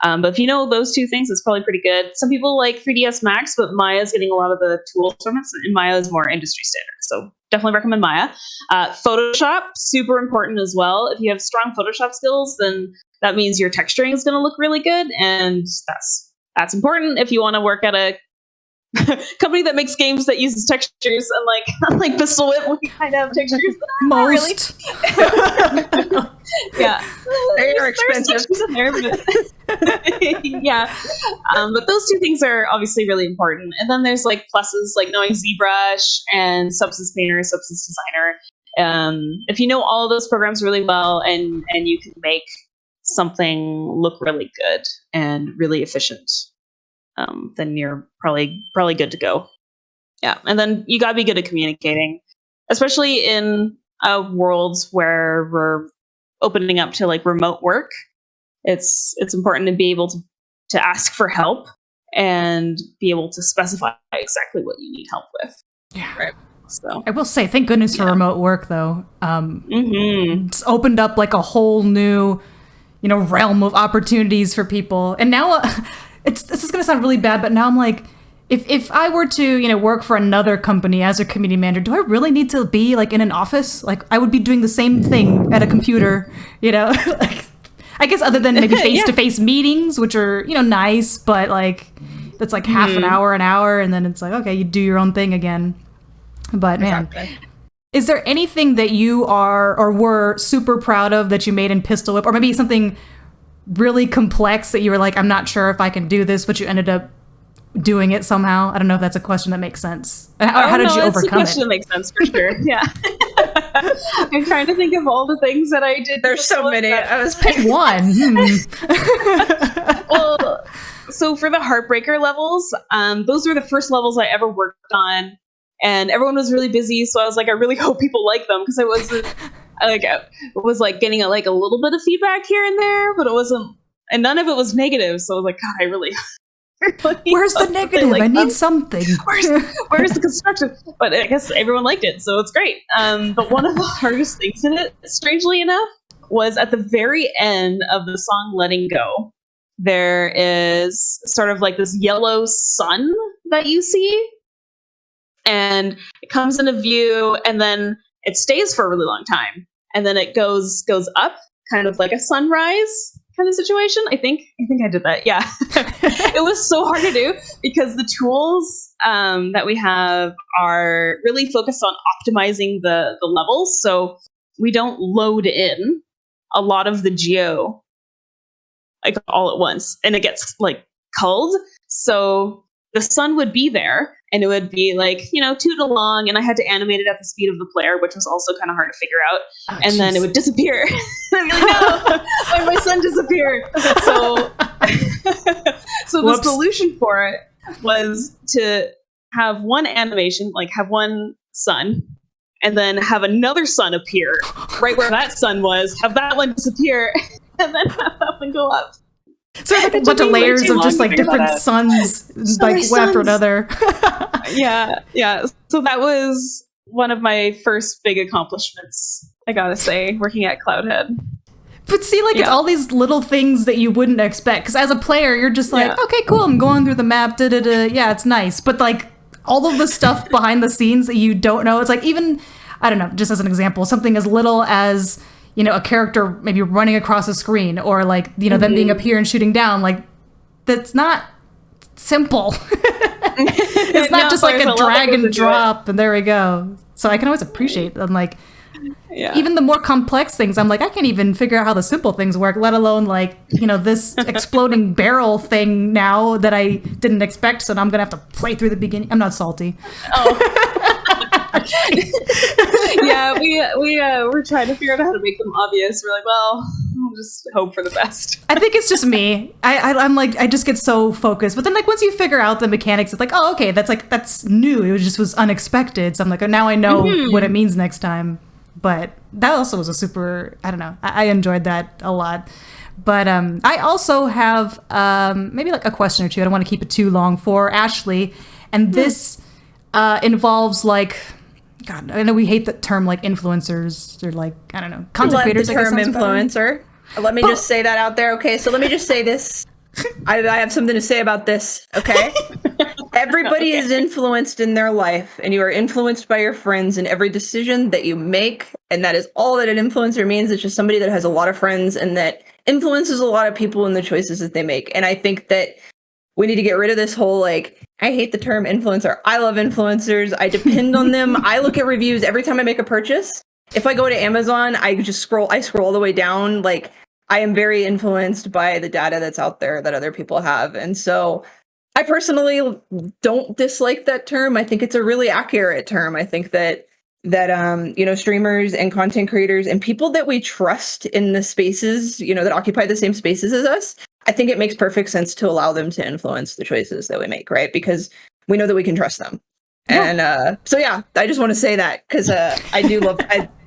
But if you know those two things, it's probably pretty good. Some people like 3ds Max, but Maya's getting a lot of the tools from it, and Maya is more industry standard. So definitely recommend Maya. Photoshop, super important as well. If you have strong Photoshop skills, then that means your texturing is going to look really good, and that's important if you want to work at a company that makes games that uses textures, and like Pistol Whip, we kind of have textures. Most. Really. Yeah. They are expensive. In there, but yeah. But those two things are obviously really important. And then there's like pluses, like knowing ZBrush and Substance Painter, Substance Designer. If you know all of those programs really well and you can make something look really good and really efficient, then you're probably good to go. Yeah. And then you gotta be good at communicating, especially in worlds where we're opening up to like remote work. It's important to be able to ask for help and be able to specify exactly what you need help with. Yeah. Right. So I will say, thank goodness for remote work, though. It's opened up like a whole new, realm of opportunities for people. And now, this is going to sound really bad, but now I'm like, if I were to, work for another company as a community manager, do I really need to be like in an office? Like I would be doing the same thing at a computer, like, I guess other than maybe face-to-face meetings, which are, nice, but like that's like half an hour, and then it's like, okay, you do your own thing again. But man, is there anything that you are or were super proud of that you made in Pistol Whip, or maybe something really complex that you were like, I'm not sure if I can do this, but you ended up doing it somehow? I don't know if that's a question that makes sense. How did you overcome it? It's a question that makes sense for sure. Yeah. I'm trying to think of all the things that I did. There's so many. I was pick one. Well, so for the Heartbreaker levels, those were the first levels I ever worked on, and everyone was really busy. So I was like, I really hope people like them, because I was like getting like a little bit of feedback here and there, but it wasn't, and none of it was negative. So I was like, God, I really. Where's the negative? Like, I need something. Where's the construction? But I guess everyone liked it, so it's great. But one of the hardest things in it, strangely enough, was at the very end of the song Letting Go. There is sort of like this yellow sun that you see, and it comes into view, and then it stays for a really long time, and then it goes up, kind of like a sunrise kind of situation. I think I did that. Yeah. It was so hard to do because the tools that we have are really focused on optimizing the levels. So we don't load in a lot of the geo like all at once, and it gets like culled. So the sun would be there and it would be like, toot along, and I had to animate it at the speed of the player, which was also kind of hard to figure out. And then it would disappear. I'd be like, no, why my sun disappeared? So the solution for it was to have one animation, like have one sun, and then have another sun appear right where that sun was, have that one disappear, and then have that one go up. So it's like a bunch of layers of just like different suns, like one after another. Yeah. So that was one of my first big accomplishments, I gotta say, working at Cloudhead. But see, like, it's all these little things that you wouldn't expect. Because as a player, you're just like, okay, cool, I'm going through the map, yeah, it's nice. But like, all of the stuff behind the scenes that you don't know, it's like even, I don't know, just as an example, something as little as, a character maybe running across a screen, or like, them being up here and shooting down, like, that's not simple. It's not just like a drag and drop and there we go. So I can always appreciate them, like, even the more complex things, I'm like, I can't even figure out how the simple things work, let alone like, this exploding barrel thing now that I didn't expect, so now I'm gonna have to play through the beginning. I'm not salty. Yeah, we're trying to figure out how to make them obvious. We're like, well, I'll just hope for the best. I think it's just me. I'm like, I just get so focused. But then like once you figure out the mechanics, it's like, oh, okay, that's new. It was unexpected. So I'm like, oh, now I know what it means next time. But that also was a super, I don't know, I enjoyed that a lot. But I also have maybe like a question or two. I don't want to keep it too long for Ashley. And this involves like, God, I know we hate the term like influencers or like, I don't know, content creators. The term influencer. Let me just say that out there. Okay, so let me just say this. I have something to say about this. Okay. Everybody is influenced in their life, and you are influenced by your friends in every decision that you make. And that is all that an influencer means. It's just somebody that has a lot of friends and that influences a lot of people in the choices that they make. And I think that we need to get rid of this whole, like, I hate the term influencer. I love influencers. I depend on them. I look at reviews every time I make a purchase. if I go to Amazon, I scroll all the way down. Like, I am very influenced by the data that's out there that other people have. And so I personally don't dislike that term. I think it's a really accurate term. I think that streamers and content creators and people that we trust in the spaces, that occupy the same spaces as us, I think it makes perfect sense to allow them to influence the choices that we make, right? Because we know that we can trust them. Yeah. And so yeah, I just want to say that because I do love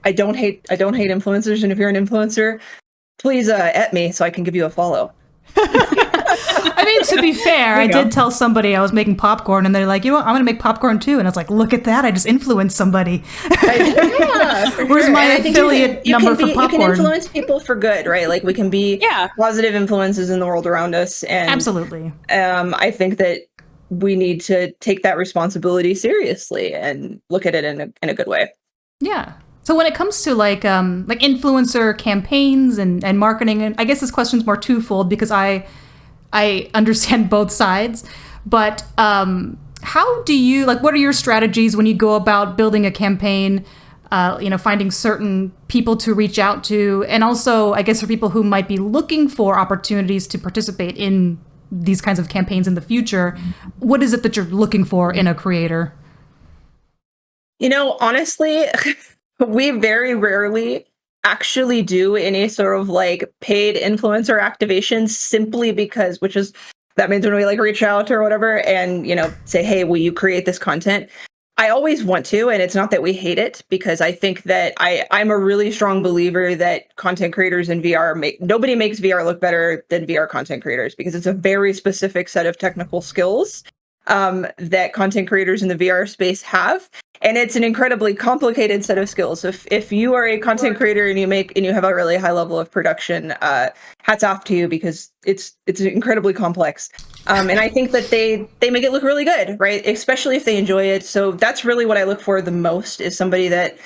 I don't hate influencers, and if you're an influencer, please @ me so I can give you a follow. I mean, to be fair, I did tell somebody I was making popcorn, and they're like, I'm going to make popcorn too. And I was like, look at that. I just influenced somebody. Where's my affiliate number for popcorn? You can influence people for good, right? Like, we can be positive influences in the world around us. And absolutely. I think that we need to take that responsibility seriously and look at it in a good way. Yeah. So when it comes to like influencer campaigns and marketing, and I guess this question's more twofold because I understand both sides, but how do you, what are your strategies when you go about building a campaign, finding certain people to reach out to, and also, I guess, for people who might be looking for opportunities to participate in these kinds of campaigns in the future, what is it that you're looking for in a creator? Honestly, we very rarely actually do any sort of paid influencer activations simply because, that means when we reach out or whatever and, say, hey, will you create this content? I always want to, and it's not that we hate it, because I think that I'm a really strong believer that content creators in VR nobody makes VR look better than VR content creators, because it's a very specific set of technical skills that content creators in the VR space have. And it's an incredibly complicated set of skills. If you are a content creator and you have a really high level of production, hats off to you, because it's incredibly complex. And I think that they make it look really good, right? Especially if they enjoy it. So that's really what I look for the most, is somebody that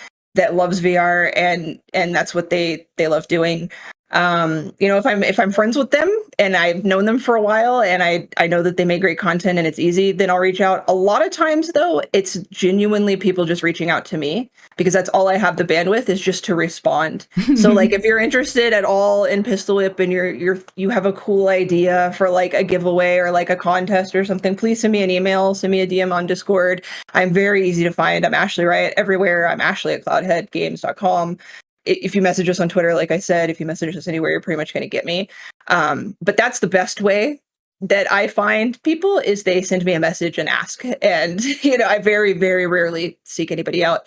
loves VR and that's what they love doing. If I'm friends with them and I've known them for a while and I know that they make great content and it's easy, then I'll reach out. A lot of times though, it's genuinely people just reaching out to me, because that's all I have the bandwidth, is just to respond. So if you're interested at all in Pistol Whip and you have a cool idea for a giveaway or a contest or something, please send me an email, send me a DM on Discord. I'm very easy to find. I'm Ashley Riott everywhere. I'm Ashley at cloudheadgames.com. If you message us on Twitter, like I said, if you message us anywhere, you're pretty much going to get me. But that's the best way that I find people, is they send me a message and ask. And, I very, very rarely seek anybody out.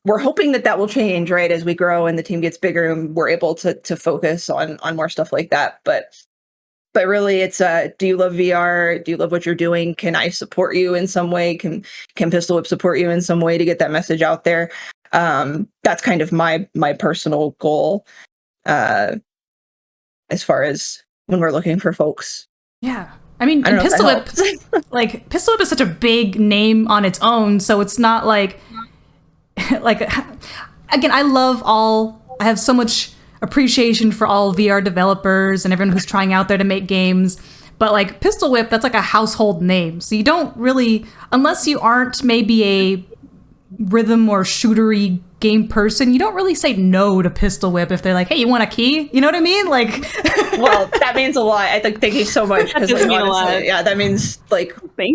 We're hoping that will change, right, as we grow and the team gets bigger and we're able to focus on more stuff like that. But really, it's do you love VR? Do you love what you're doing? Can I support you in some way? Can Pistol Whip support you in some way to get that message out there? That's kind of my personal goal as far as when we're looking for folks. Yeah. I mean, Pistol Whip, Pistol Whip is such a big name on its own, so it's not again, I have so much appreciation for all VR developers and everyone who's trying out there to make games. But Pistol Whip, that's a household name. So you don't really, unless you aren't maybe a rhythm or shootery game person, you don't really say no to Pistol Whip if they're like, hey, you want a key? You know what I mean? Well, that means a lot. I think, thank you so much. That does mean a lot. Yeah, that means thank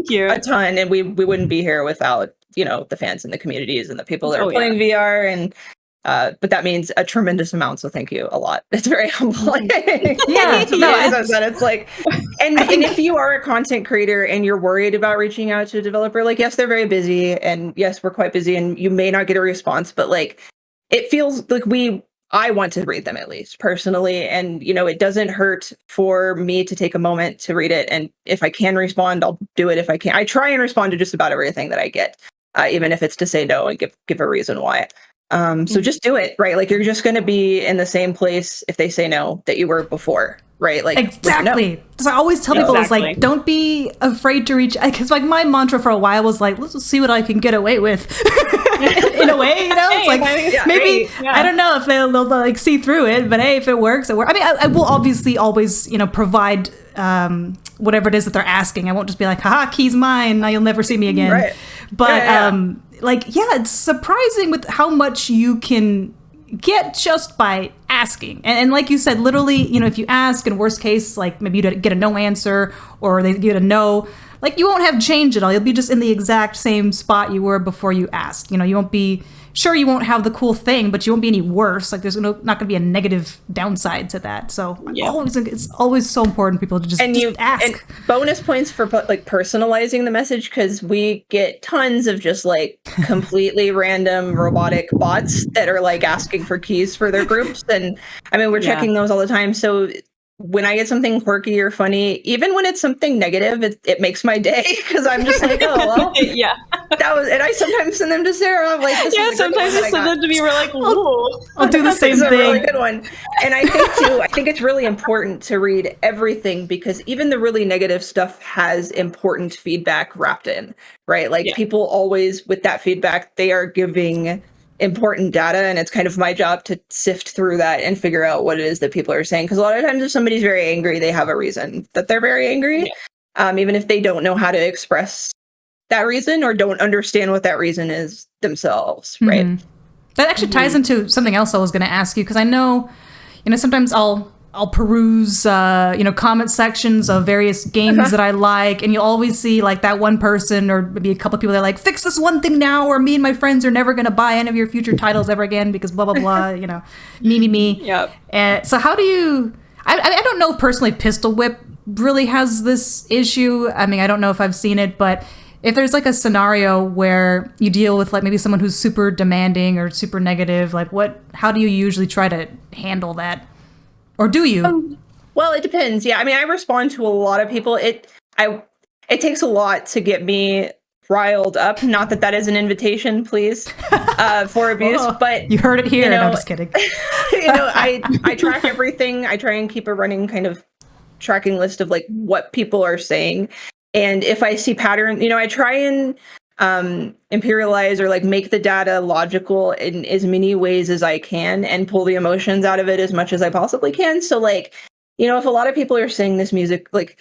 you a ton. And we wouldn't be here without, the fans and the communities and the people that are playing VR. And but that means a tremendous amount. So thank you a lot. It's very humbling. Yeah. And if you are a content creator and you're worried about reaching out to a developer, yes, they're very busy, and yes, we're quite busy, and you may not get a response, but it feels like I want to read them, at least personally. And, it doesn't hurt for me to take a moment to read it. And if I can respond, I'll do it. If I can, I try and respond to just about everything that I get, even if it's to say no and give a reason why. So just do it, right? You're just going to be in the same place if they say no that you were before, right? Exactly. So I always tell people, it's don't be afraid to reach, because my mantra for a while was let's just see what I can get away with. In a way, it's maybe, I don't know if they'll see through it, but hey, if it works, it works. I mean, I will obviously always, provide whatever it is that they're asking. I won't just be like, haha, key's mine, now you'll never see me again. Right. But like, yeah, it's surprising with how much you can get just by asking. And like you said, literally, you know, if you ask, in worst case, like maybe you get a no answer or they get a no, like you won't have changed at all. You'll be just in the exact same spot you were before you asked. You know, you won't be, sure, you won't have the cool thing, but you won't be any worse. Like there's not going to be a negative downside to that. So it's always so important people to just ask. And bonus points for like personalizing the message, because we get tons of just like completely random robotic bots that are like asking for keys for their groups. And I mean, we're checking those all the time. So when I get something quirky or funny, even when it's something negative, it makes my day, because I'm just like, oh, well, that was, and I sometimes send them to Sarah. I'm like, sometimes I send them to me. We're like, ooh, I'll do the same thing. A really good one. And I think it's really important to read everything, because even the really negative stuff has important feedback wrapped in, right? Like people always, with that feedback, they are giving important data, and it's kind of my job to sift through that and figure out what it is that people are saying, because a lot of times if somebody's very angry, they have a reason that they're very angry, even if they don't know how to express that reason or don't understand what that reason is themselves, right? That actually ties into something else I was going to ask you, because I know, you know, sometimes I'll peruse, you know, comment sections of various games that I like, and you'll always see like that one person or maybe a couple of people that are like, fix this one thing now, or me and my friends are never going to buy any of your future titles ever again because blah, blah, blah, you know, me. Yep. And so how do you, I don't know if personally Pistol Whip really has this issue. I mean, I don't know if I've seen it, but if there's like a scenario where you deal with like maybe someone who's super demanding or super negative, like how do you usually try to handle that? Or do you? Well, it depends. Yeah, I mean, I respond to a lot of people. It takes a lot to get me riled up. Not that is an invitation, please, for abuse. But you heard it here. You know, no, I'm just kidding. You know, I track everything. I try and keep a running kind of tracking list of like what people are saying, and if I see pattern, you know, I try and imperialize or like make the data logical in as many ways as I can and pull the emotions out of it as much as I possibly can. So like, you know, if a lot of people are saying this music, like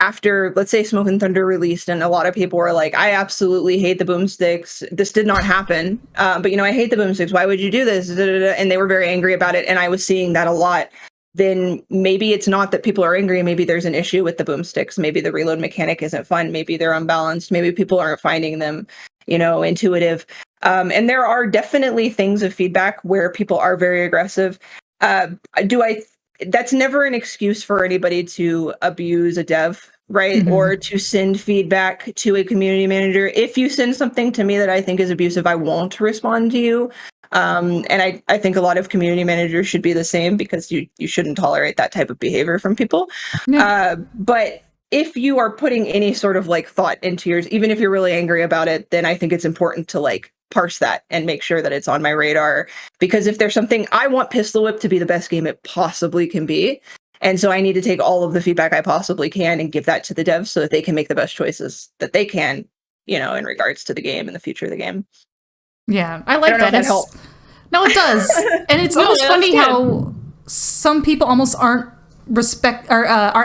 after, let's say, Smoke and Thunder released, and a lot of people were like, I absolutely hate the boomsticks. This did not happen. But, you know, I hate the boomsticks. Why would you do this? And they were very angry about it. And I was seeing that a lot. Then maybe it's not that people are angry. Maybe there's an issue with the boomsticks. Maybe the reload mechanic isn't fun. Maybe they're unbalanced. Maybe people aren't finding them, you know, intuitive. And there are definitely things of feedback where people are very aggressive. That's never an excuse for anybody to abuse a dev, right? Or to send feedback to a community manager. If you send something to me that I think is abusive, I won't respond to you. And I think a lot of community managers should be the same, because you shouldn't tolerate that type of behavior from people. But if you are putting any sort of like thought into yours, even if you're really angry about it, then I think it's important to like parse that and make sure that it's on my radar. Because if there's something, I want Pistol Whip to be the best game it possibly can be. And so I need to take all of the feedback I possibly can and give that to the devs so that they can make the best choices that they can, you know, in regards to the game and the future of the game. Yeah, I like that. No, it does. And it's almost funny how some people almost aren't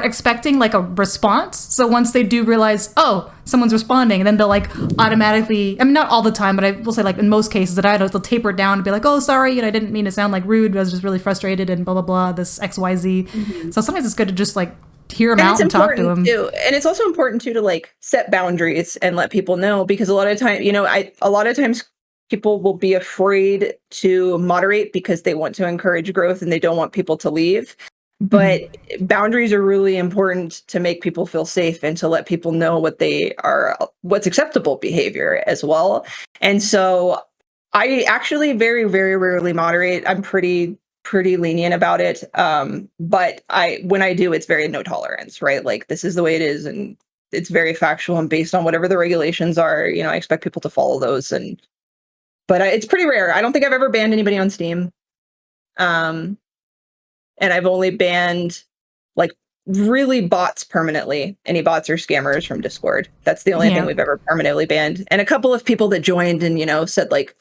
expecting like a response. So once they do realize, oh, someone's responding, and then they'll like automatically, I mean, not all the time, but I will say like in most cases that I know, they'll taper it down and be like, oh, sorry, you know, I didn't mean to sound like rude, but I was just really frustrated and blah, blah, blah, this XYZ. So sometimes it's good to just like hear them out and talk to them. And it's also important too to like set boundaries and let people know, because a lot of times, you know, a lot of times people will be afraid to moderate because they want to encourage growth and they don't want people to leave. But boundaries are really important to make people feel safe and to let people know what's acceptable behavior as well. And so I actually very, very rarely moderate. I'm pretty lenient about it. But when I do, it's very no tolerance, right? Like, this is the way it is, and it's very factual and based on whatever the regulations are. You know, I expect people to follow those. But it's pretty rare. I don't think I've ever banned anybody on Steam. And I've only banned like really bots permanently. Any bots or scammers from Discord. That's the only thing we've ever permanently banned. And a couple of people that joined and, you know, said like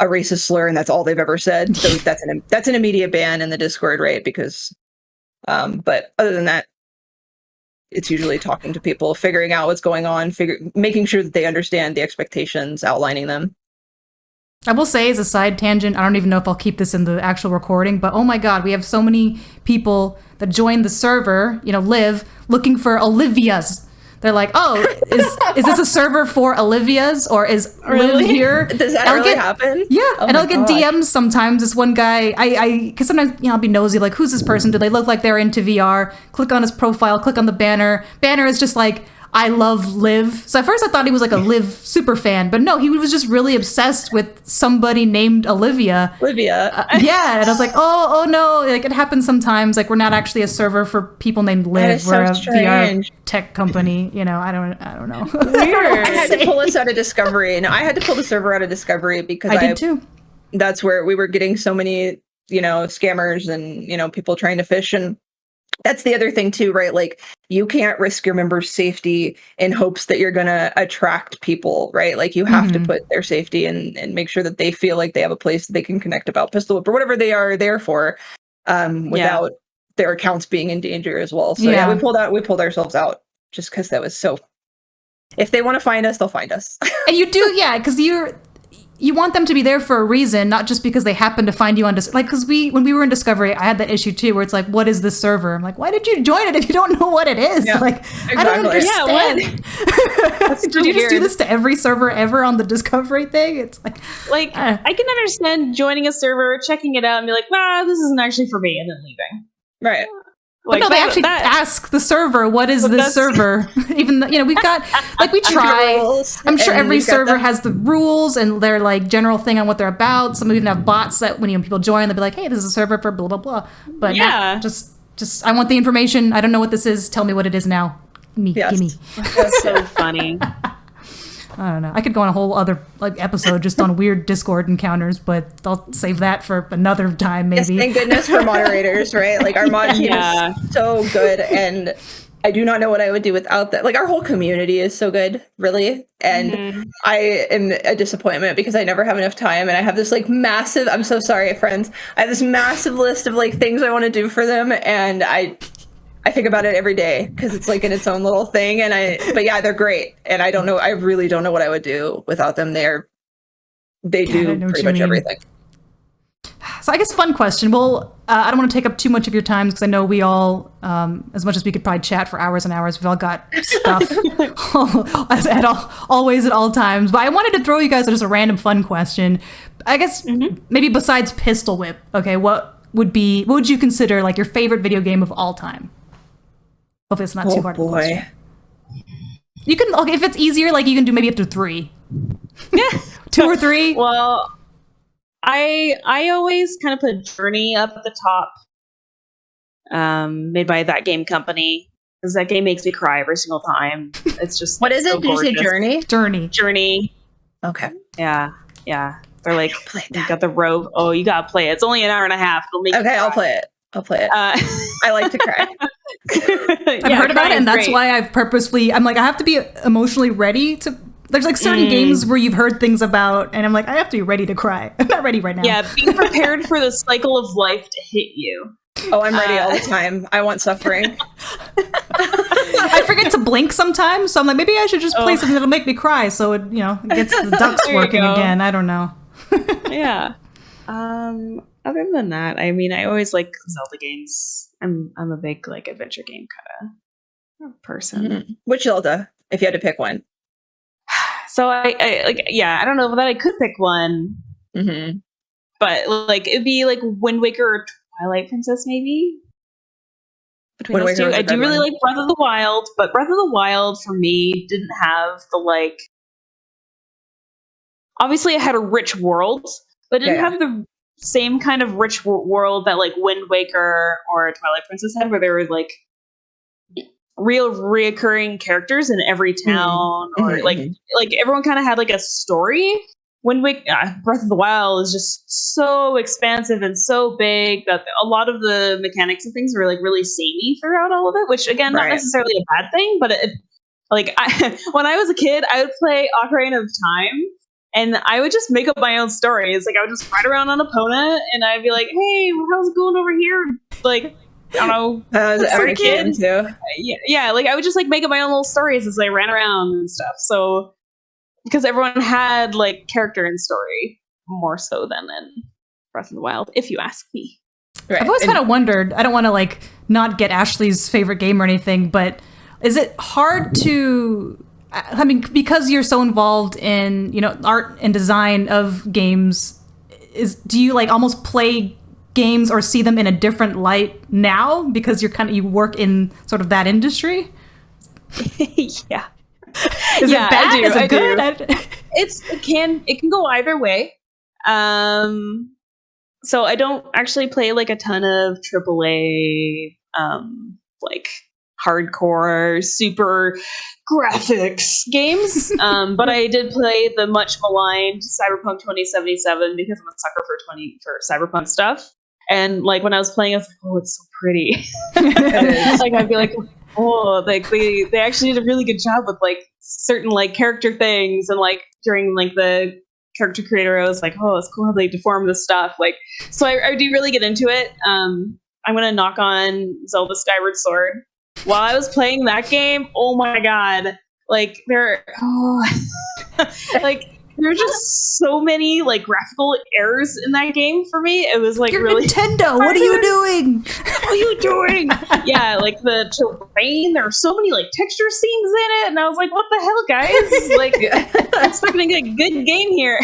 a racist slur, and that's all they've ever said. So that's an immediate ban in the Discord, right? Because, but other than that, it's usually talking to people, figuring out what's going on, making sure that they understand the expectations, outlining them. I will say, as a side tangent, I don't even know if I'll keep this in the actual recording, but oh my god, we have so many people that join the server, live, looking for Olivia's. They're like, oh, is this a server for Olivia's, or is Really? Liv here? Does that really happen? Yeah, Oh and my I'll get gosh. DMs sometimes. This one guy, because sometimes I'll be nosy, like, who's this person? Do they look like they're into VR? Click on his profile, click on the banner. Banner is just like, I love Liv. So at first I thought he was like a Liv super fan, but no, he was just really obsessed with somebody named Olivia. Yeah, and I was like, oh no, like it happens sometimes. Like we're not actually a server for people named Liv. We're a VR tech company. I don't know. Weird. I had to pull us out of Discovery. No, I had to pull the server out of Discovery because I did too. That's where we were getting so many, scammers and, people trying to fish. And that's the other thing too, right? Like you can't risk your members' safety in hopes that you're going to attract people, right? Like you have to put their safety and make sure that they feel like they have a place they can connect about Pistol Whip or whatever they are there for, without their accounts being in danger as well. So we pulled ourselves out just because that was so. If they want to find us, they'll find us. And you do, because you want them to be there for a reason, not just because they happen to find you on because when we were in Discovery, I had that issue too, where it's like, what is this server? I'm like, why did you join it if you don't know what it is? Yeah, like, exactly. I don't understand. Did you just do this to every server ever on the Discovery thing? It's like I can understand joining a server, checking it out, and be like, nah, this isn't actually for me, and then leaving. Right. But no, they actually ask the server, what is this server? Even though, we've got, we try. I'm sure every server has the rules and their, general thing on what they're about. Some even have bots that when people join, they'll be like, hey, this is a server for blah, blah, blah. But just I want the information. I don't know what this is. Tell me what it is now. Gimme. That's so funny. I don't know. I could go on a whole other episode just on weird Discord encounters, but I'll save that for another time, maybe. Yes, thank goodness for moderators, right? Like our mod team is so good, and I do not know what I would do without that. Like our whole community is so good, really. And I am a disappointment because I never have enough time, and I have this massive. I'm so sorry, friends. I have this massive list of things I want to do for them, and I think about it every day because it's in its own little thing. But yeah, they're great. And I really don't know what I would do without them. They do pretty much everything. So I guess fun question. Well, I don't want to take up too much of your time because I know we all, as much as we could probably chat for hours and hours, we've all got stuff always at all times. But I wanted to throw you guys just a random fun question. I guess maybe besides Pistol Whip, okay, what would you consider your favorite video game of all time? Hopefully it's not too hard of a question. You can, if it's easier, you can do maybe up to 3. Yeah. 2 or 3. Well, I always kind of put Journey up at the top, made by that game company, because that game makes me cry every single time. It's just what is it? Did you say Journey? Journey. Okay. Yeah. They're you got the rogue. Oh, you gotta play it. It's only an hour and a half. It'll make okay, I'll play it. I like to cry. I've heard about it, and that's why I've purposefully. I'm I have to be emotionally ready to. There's certain games where you've heard things about, and I'm I have to be ready to cry. I'm not ready right now. Yeah, be prepared for the cycle of life to hit you. Oh, I'm ready all the time. I want suffering. I forget to blink sometimes, so I'm maybe I should just play something that'll make me cry, so it gets the ducks working again. I don't know. Yeah. Other than that, I mean, I always like Zelda games. I'm a big adventure game kind of person. Mm-hmm. Which Zelda, if you had to pick one? So I don't know that I could pick one, but it'd be Wind Waker or Twilight Princess, maybe. Between those two, I do really like Breath of the Wild, but Breath of the Wild for me didn't have the Obviously, it had a rich world, but it didn't have the same kind of rich world that Wind Waker or Twilight Princess had, where there were real reoccurring characters in every town, or everyone kind of had a story. Wind Waker, Breath of the Wild is just so expansive and so big that a lot of the mechanics and things were really samey throughout all of it, which again, not necessarily a bad thing, but it when I was a kid, I would play Ocarina of Time. And I would just make up my own stories. I would just ride around on Epona, and I'd be like, "Hey, how's it going over here?" I don't know. Every kid too. Yeah. I would just make up my own little stories as I ran around and stuff. So, because everyone had character and story. more so than in Breath of the Wild, if you ask me. Right. I've always kind of wondered, I don't want to like not get Ashley's favorite game or anything, but is it hard to, I mean, because you're so involved in, you know, art and design of games, do you like almost play games or see them in a different light now because you work in sort of that industry? Yeah. Is it bad? I do. Is it I good? do. It can go either way. So I don't actually play like a ton of AAA, like hardcore, super graphics games. But I did play the much maligned Cyberpunk 2077 because I'm a sucker for Cyberpunk stuff. And like when I was playing, I was like, oh, it's so pretty. Like I'd be like, oh, like they actually did a really good job with like certain like character things, and like during like the character creator, I was like, oh, it's cool how they deform this stuff. Like, so I do really get into it. I'm gonna knock on Zelda Skyward Sword. While I was playing that game, oh my god, like like there are just so many like graphical errors in that game for me. It was like You're really Nintendo. What are you doing? What are you doing? Yeah, like the terrain. There are so many like texture scenes in it, and I was like, "What the hell, guys?" Like, I'm expecting a good game here.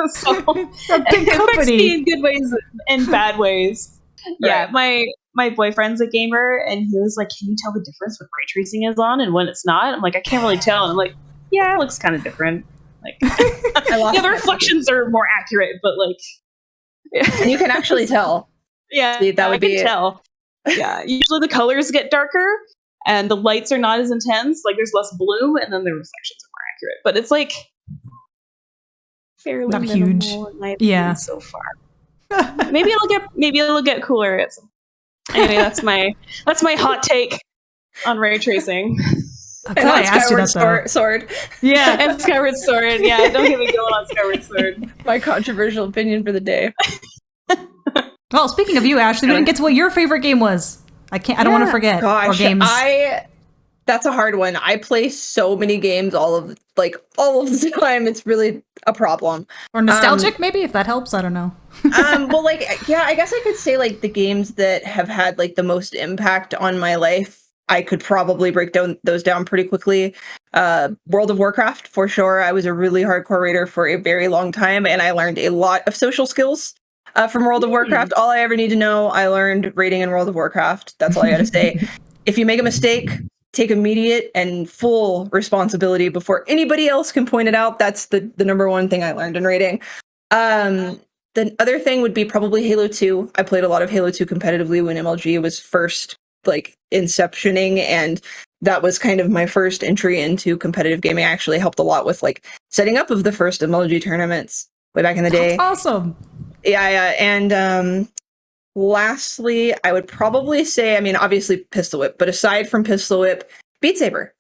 So, Good company in good ways and bad ways. Yeah, my boyfriend's a gamer, and he was like, "Can you tell the difference when ray tracing is on and when it's not?" I'm like, "I can't really tell." And I'm like, "Yeah, it looks kind of different." Like, yeah, the reflections are more accurate, but like, and you can actually tell. Yeah, See, that would be tell. Yeah, usually the colors get darker and the lights are not as intense. Like there's less bloom, and then the reflections are more accurate. But it's like fairly not minimal huge. in my Yeah, opinion so far. Maybe it'll get cooler. Anyway, that's my hot take on ray tracing. I'm glad I asked you that though. Sword. Yeah, And Skyward Sword. Yeah, don't get me going on Skyward Sword. My controversial opinion for the day. Well, speaking of you, Ashley, we didn't get to what your favorite game was. I don't want to forget. Gosh, or games. That's a hard one. I play so many games all of the time. It's really a problem. Or nostalgic, maybe, if that helps. I don't know. Well, like, yeah, I guess I could say like the games that have had like the most impact on my life. I could probably break those down pretty quickly. World of Warcraft, for sure. I was a really hardcore raider for a very long time, and I learned a lot of social skills from World of Warcraft. All I ever need to know, I learned raiding in World of Warcraft. That's all I gotta say. If you make a mistake, take immediate and full responsibility before anybody else can point it out. That's the number one thing I learned in raiding. The other thing would be probably Halo 2. I played a lot of Halo 2 competitively when MLG was first like inceptioning, and that was kind of my first entry into competitive gaming. I actually helped a lot with like setting up of the first MLG tournaments way back in the day. That's awesome. Yeah. And lastly, I would probably say, I mean, obviously Pistol Whip, but aside from Pistol Whip, Beat Saber.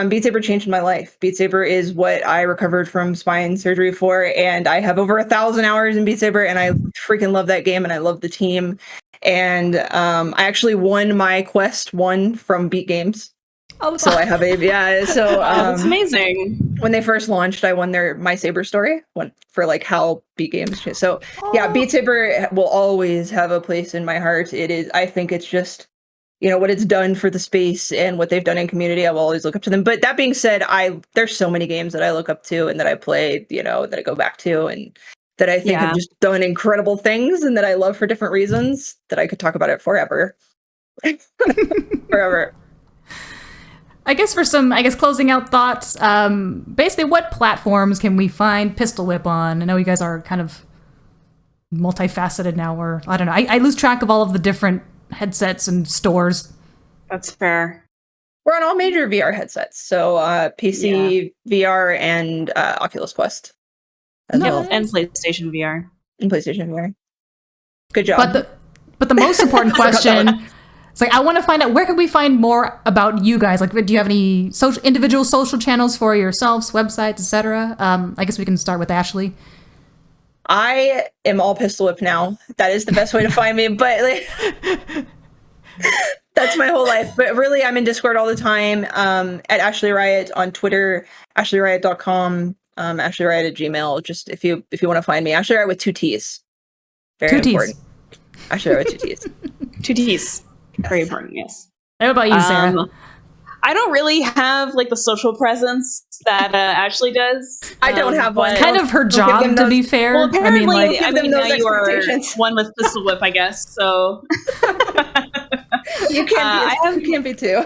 Beat Saber changed my life. Beat Saber is what I recovered from spine surgery for, and I have over 1,000 hours in Beat Saber, and I freaking love that game, and I love the team. And I actually won my Quest 1 from Beat Games. Oh, so I have so that's amazing. When they first launched, I won My Saber story for like how Beat Games changed. So yeah, Beat Saber will always have a place in my heart. I think it's just, you know, what it's done for the space and what they've done in community. I will always look up to them. But that being said, there's so many games that I look up to and that I play, you know, that I go back to and that I think have just done incredible things and that I love for different reasons that I could talk about it forever. Forever. I guess for some, closing out thoughts, basically what platforms can we find Pistol Whip on? I know you guys are kind of multifaceted now, or I don't know. I lose track of all of the different headsets and stores. That's fair. We're on all major VR headsets. So PC, VR, and Oculus Quest. Well. And PlayStation VR. And PlayStation VR. Good job. But the most important question, it's like, I want to find out, where can we find more about you guys? Like, do you have any individual social channels for yourselves, websites, etc.? I guess we can start with Ashley. I am all Pistol Whip now. That is the best way to find me. But like, that's my whole life. But really, I'm in Discord all the time. At Ashley Riott on Twitter, AshleyRiott.com. AshleyRiott@gmail. Just if you want to find me, Ashley Riott with 2 T's. Very 2 T's. important. Ashley Riott with 2 T's. 2 T's. Very important, yes. How about you, Sarah? I don't really have like the social presence that Ashley does. I don't have one. Kind of her job, to be fair. Well, apparently, now those you are expectations. one with Pistol Whip, I guess. So You can't be too.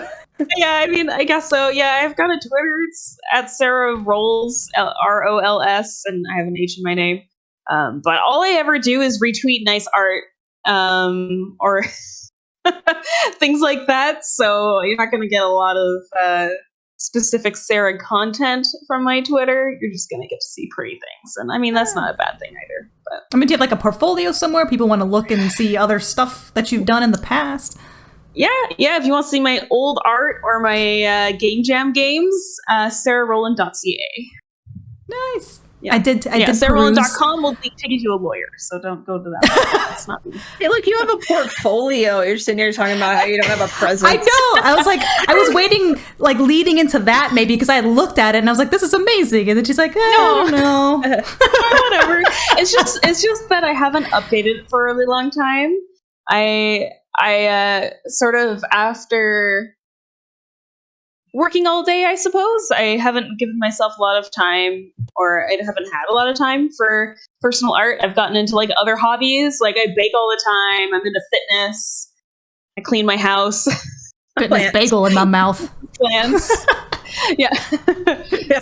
Yeah, I mean, I guess so. Yeah, I've got a Twitter. It's at Sarah Rolls, ROLS, and I have an H in my name. But all I ever do is retweet nice art, or things like that. So you're not going to get a lot of specific Sarah content from my Twitter. You're just going to get to see pretty things. And I mean, that's not a bad thing either. But I mean, do you have like a portfolio somewhere? People want to look and see other stuff that you've done in the past? Yeah. If you want to see my old art or my Game Jam games, SarahRoland.ca. Nice. Yeah. I did SarahRoland.com will take you to a lawyer, so don't go to that. It's not me. Hey, look, you have a portfolio. You're sitting here talking about how you don't have a presence. I know. I was like, I was waiting, like leading into that maybe because I had looked at it and I was like, this is amazing. And then she's like, I don't know. Whatever. It's just that I haven't updated it for a really long time. I sort of, after working all day, I suppose, I haven't given myself a lot of time, or I haven't had a lot of time for personal art. I've gotten into like other hobbies, like I bake all the time. I'm into fitness. I clean my house. Goodness, bagel in my mouth. Plants. Yeah.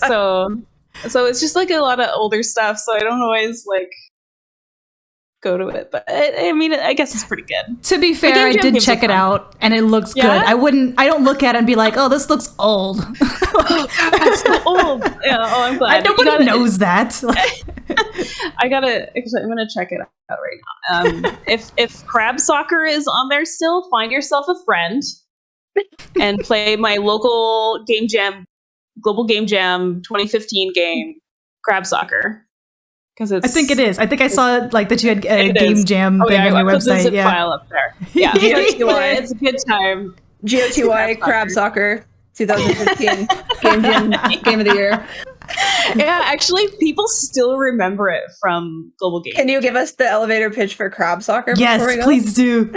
So it's just like a lot of older stuff. So I don't always like go to it, but I mean, I guess it's pretty good. To be fair, I did check it out and it looks good. I don't look at it and be like, oh, this looks old. That's so old. Yeah, I'm glad. Nobody knows that. I'm gonna check it out right now. If Crab Soccer is on there still, find yourself a friend and play my local Game Jam, Global Game Jam 2015 game, Crab Soccer. I think it is. I think I saw like that you had a Game Jam thing on your website. Put the zip file up there. Yeah, it's a good time. GOTY Crab Soccer 2015 Game of the Year. Yeah, actually, people still remember it from Global Game. Can you give us the elevator pitch for Crab Soccer? Yes, please do.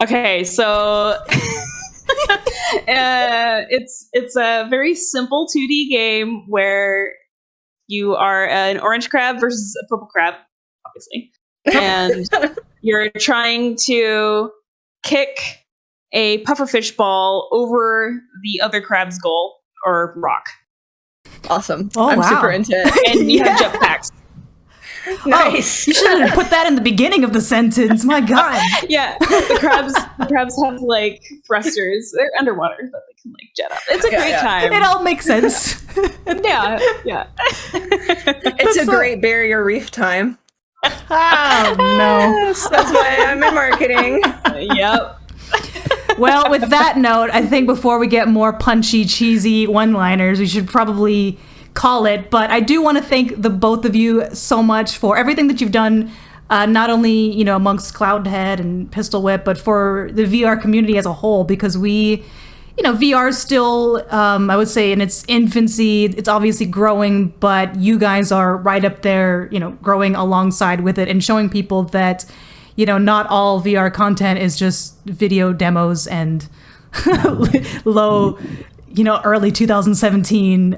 Okay, so it's a very simple 2D game where you are an orange crab versus a purple crab, obviously. And you're trying to kick a pufferfish ball over the other crab's goal or rock. Awesome. Oh, I'm wow. super into it. And you have jetpacks. Nice. Oh, you should have put that in the beginning of the sentence. My God. Yeah. The crabs have like thrusters. They're underwater, but they can like jet up. It's a great time. It all makes sense. Yeah. It's a great barrier reef time. Oh, no. That's why I'm in marketing. Yep. Well, with that note, I think before we get more punchy, cheesy one-liners, we should probably call it. But I do want to thank the both of you so much for everything that you've done, not only, amongst Cloudhead and Pistol Whip, but for the VR community as a whole, because VR is still, I would say, in its infancy. It's obviously growing, but you guys are right up there, growing alongside with it and showing people that, not all VR content is just video demos and low, early 2017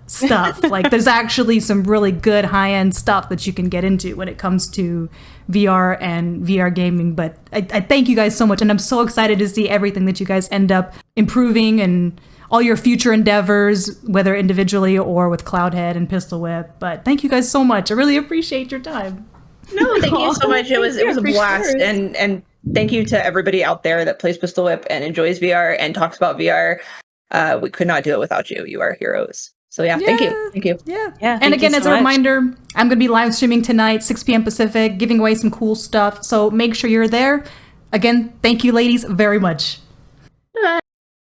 stuff. Like, there's actually some really good high-end stuff that you can get into when it comes to VR and VR gaming. But I thank you guys so much, and I'm so excited to see everything that you guys end up improving and all your future endeavors, whether individually or with Cloudhead and Pistol Whip. But thank you guys so much. I really appreciate your time. No, thank you so much. It was a blast, and thank you to everybody out there that plays Pistol Whip and enjoys VR and talks about VR. We could not do it without you. You are heroes. So thank you. Yeah. Yeah. And again, as a reminder, I'm going to be live streaming tonight, 6 p.m. Pacific, giving away some cool stuff. So make sure you're there. Again, thank you, ladies, very much.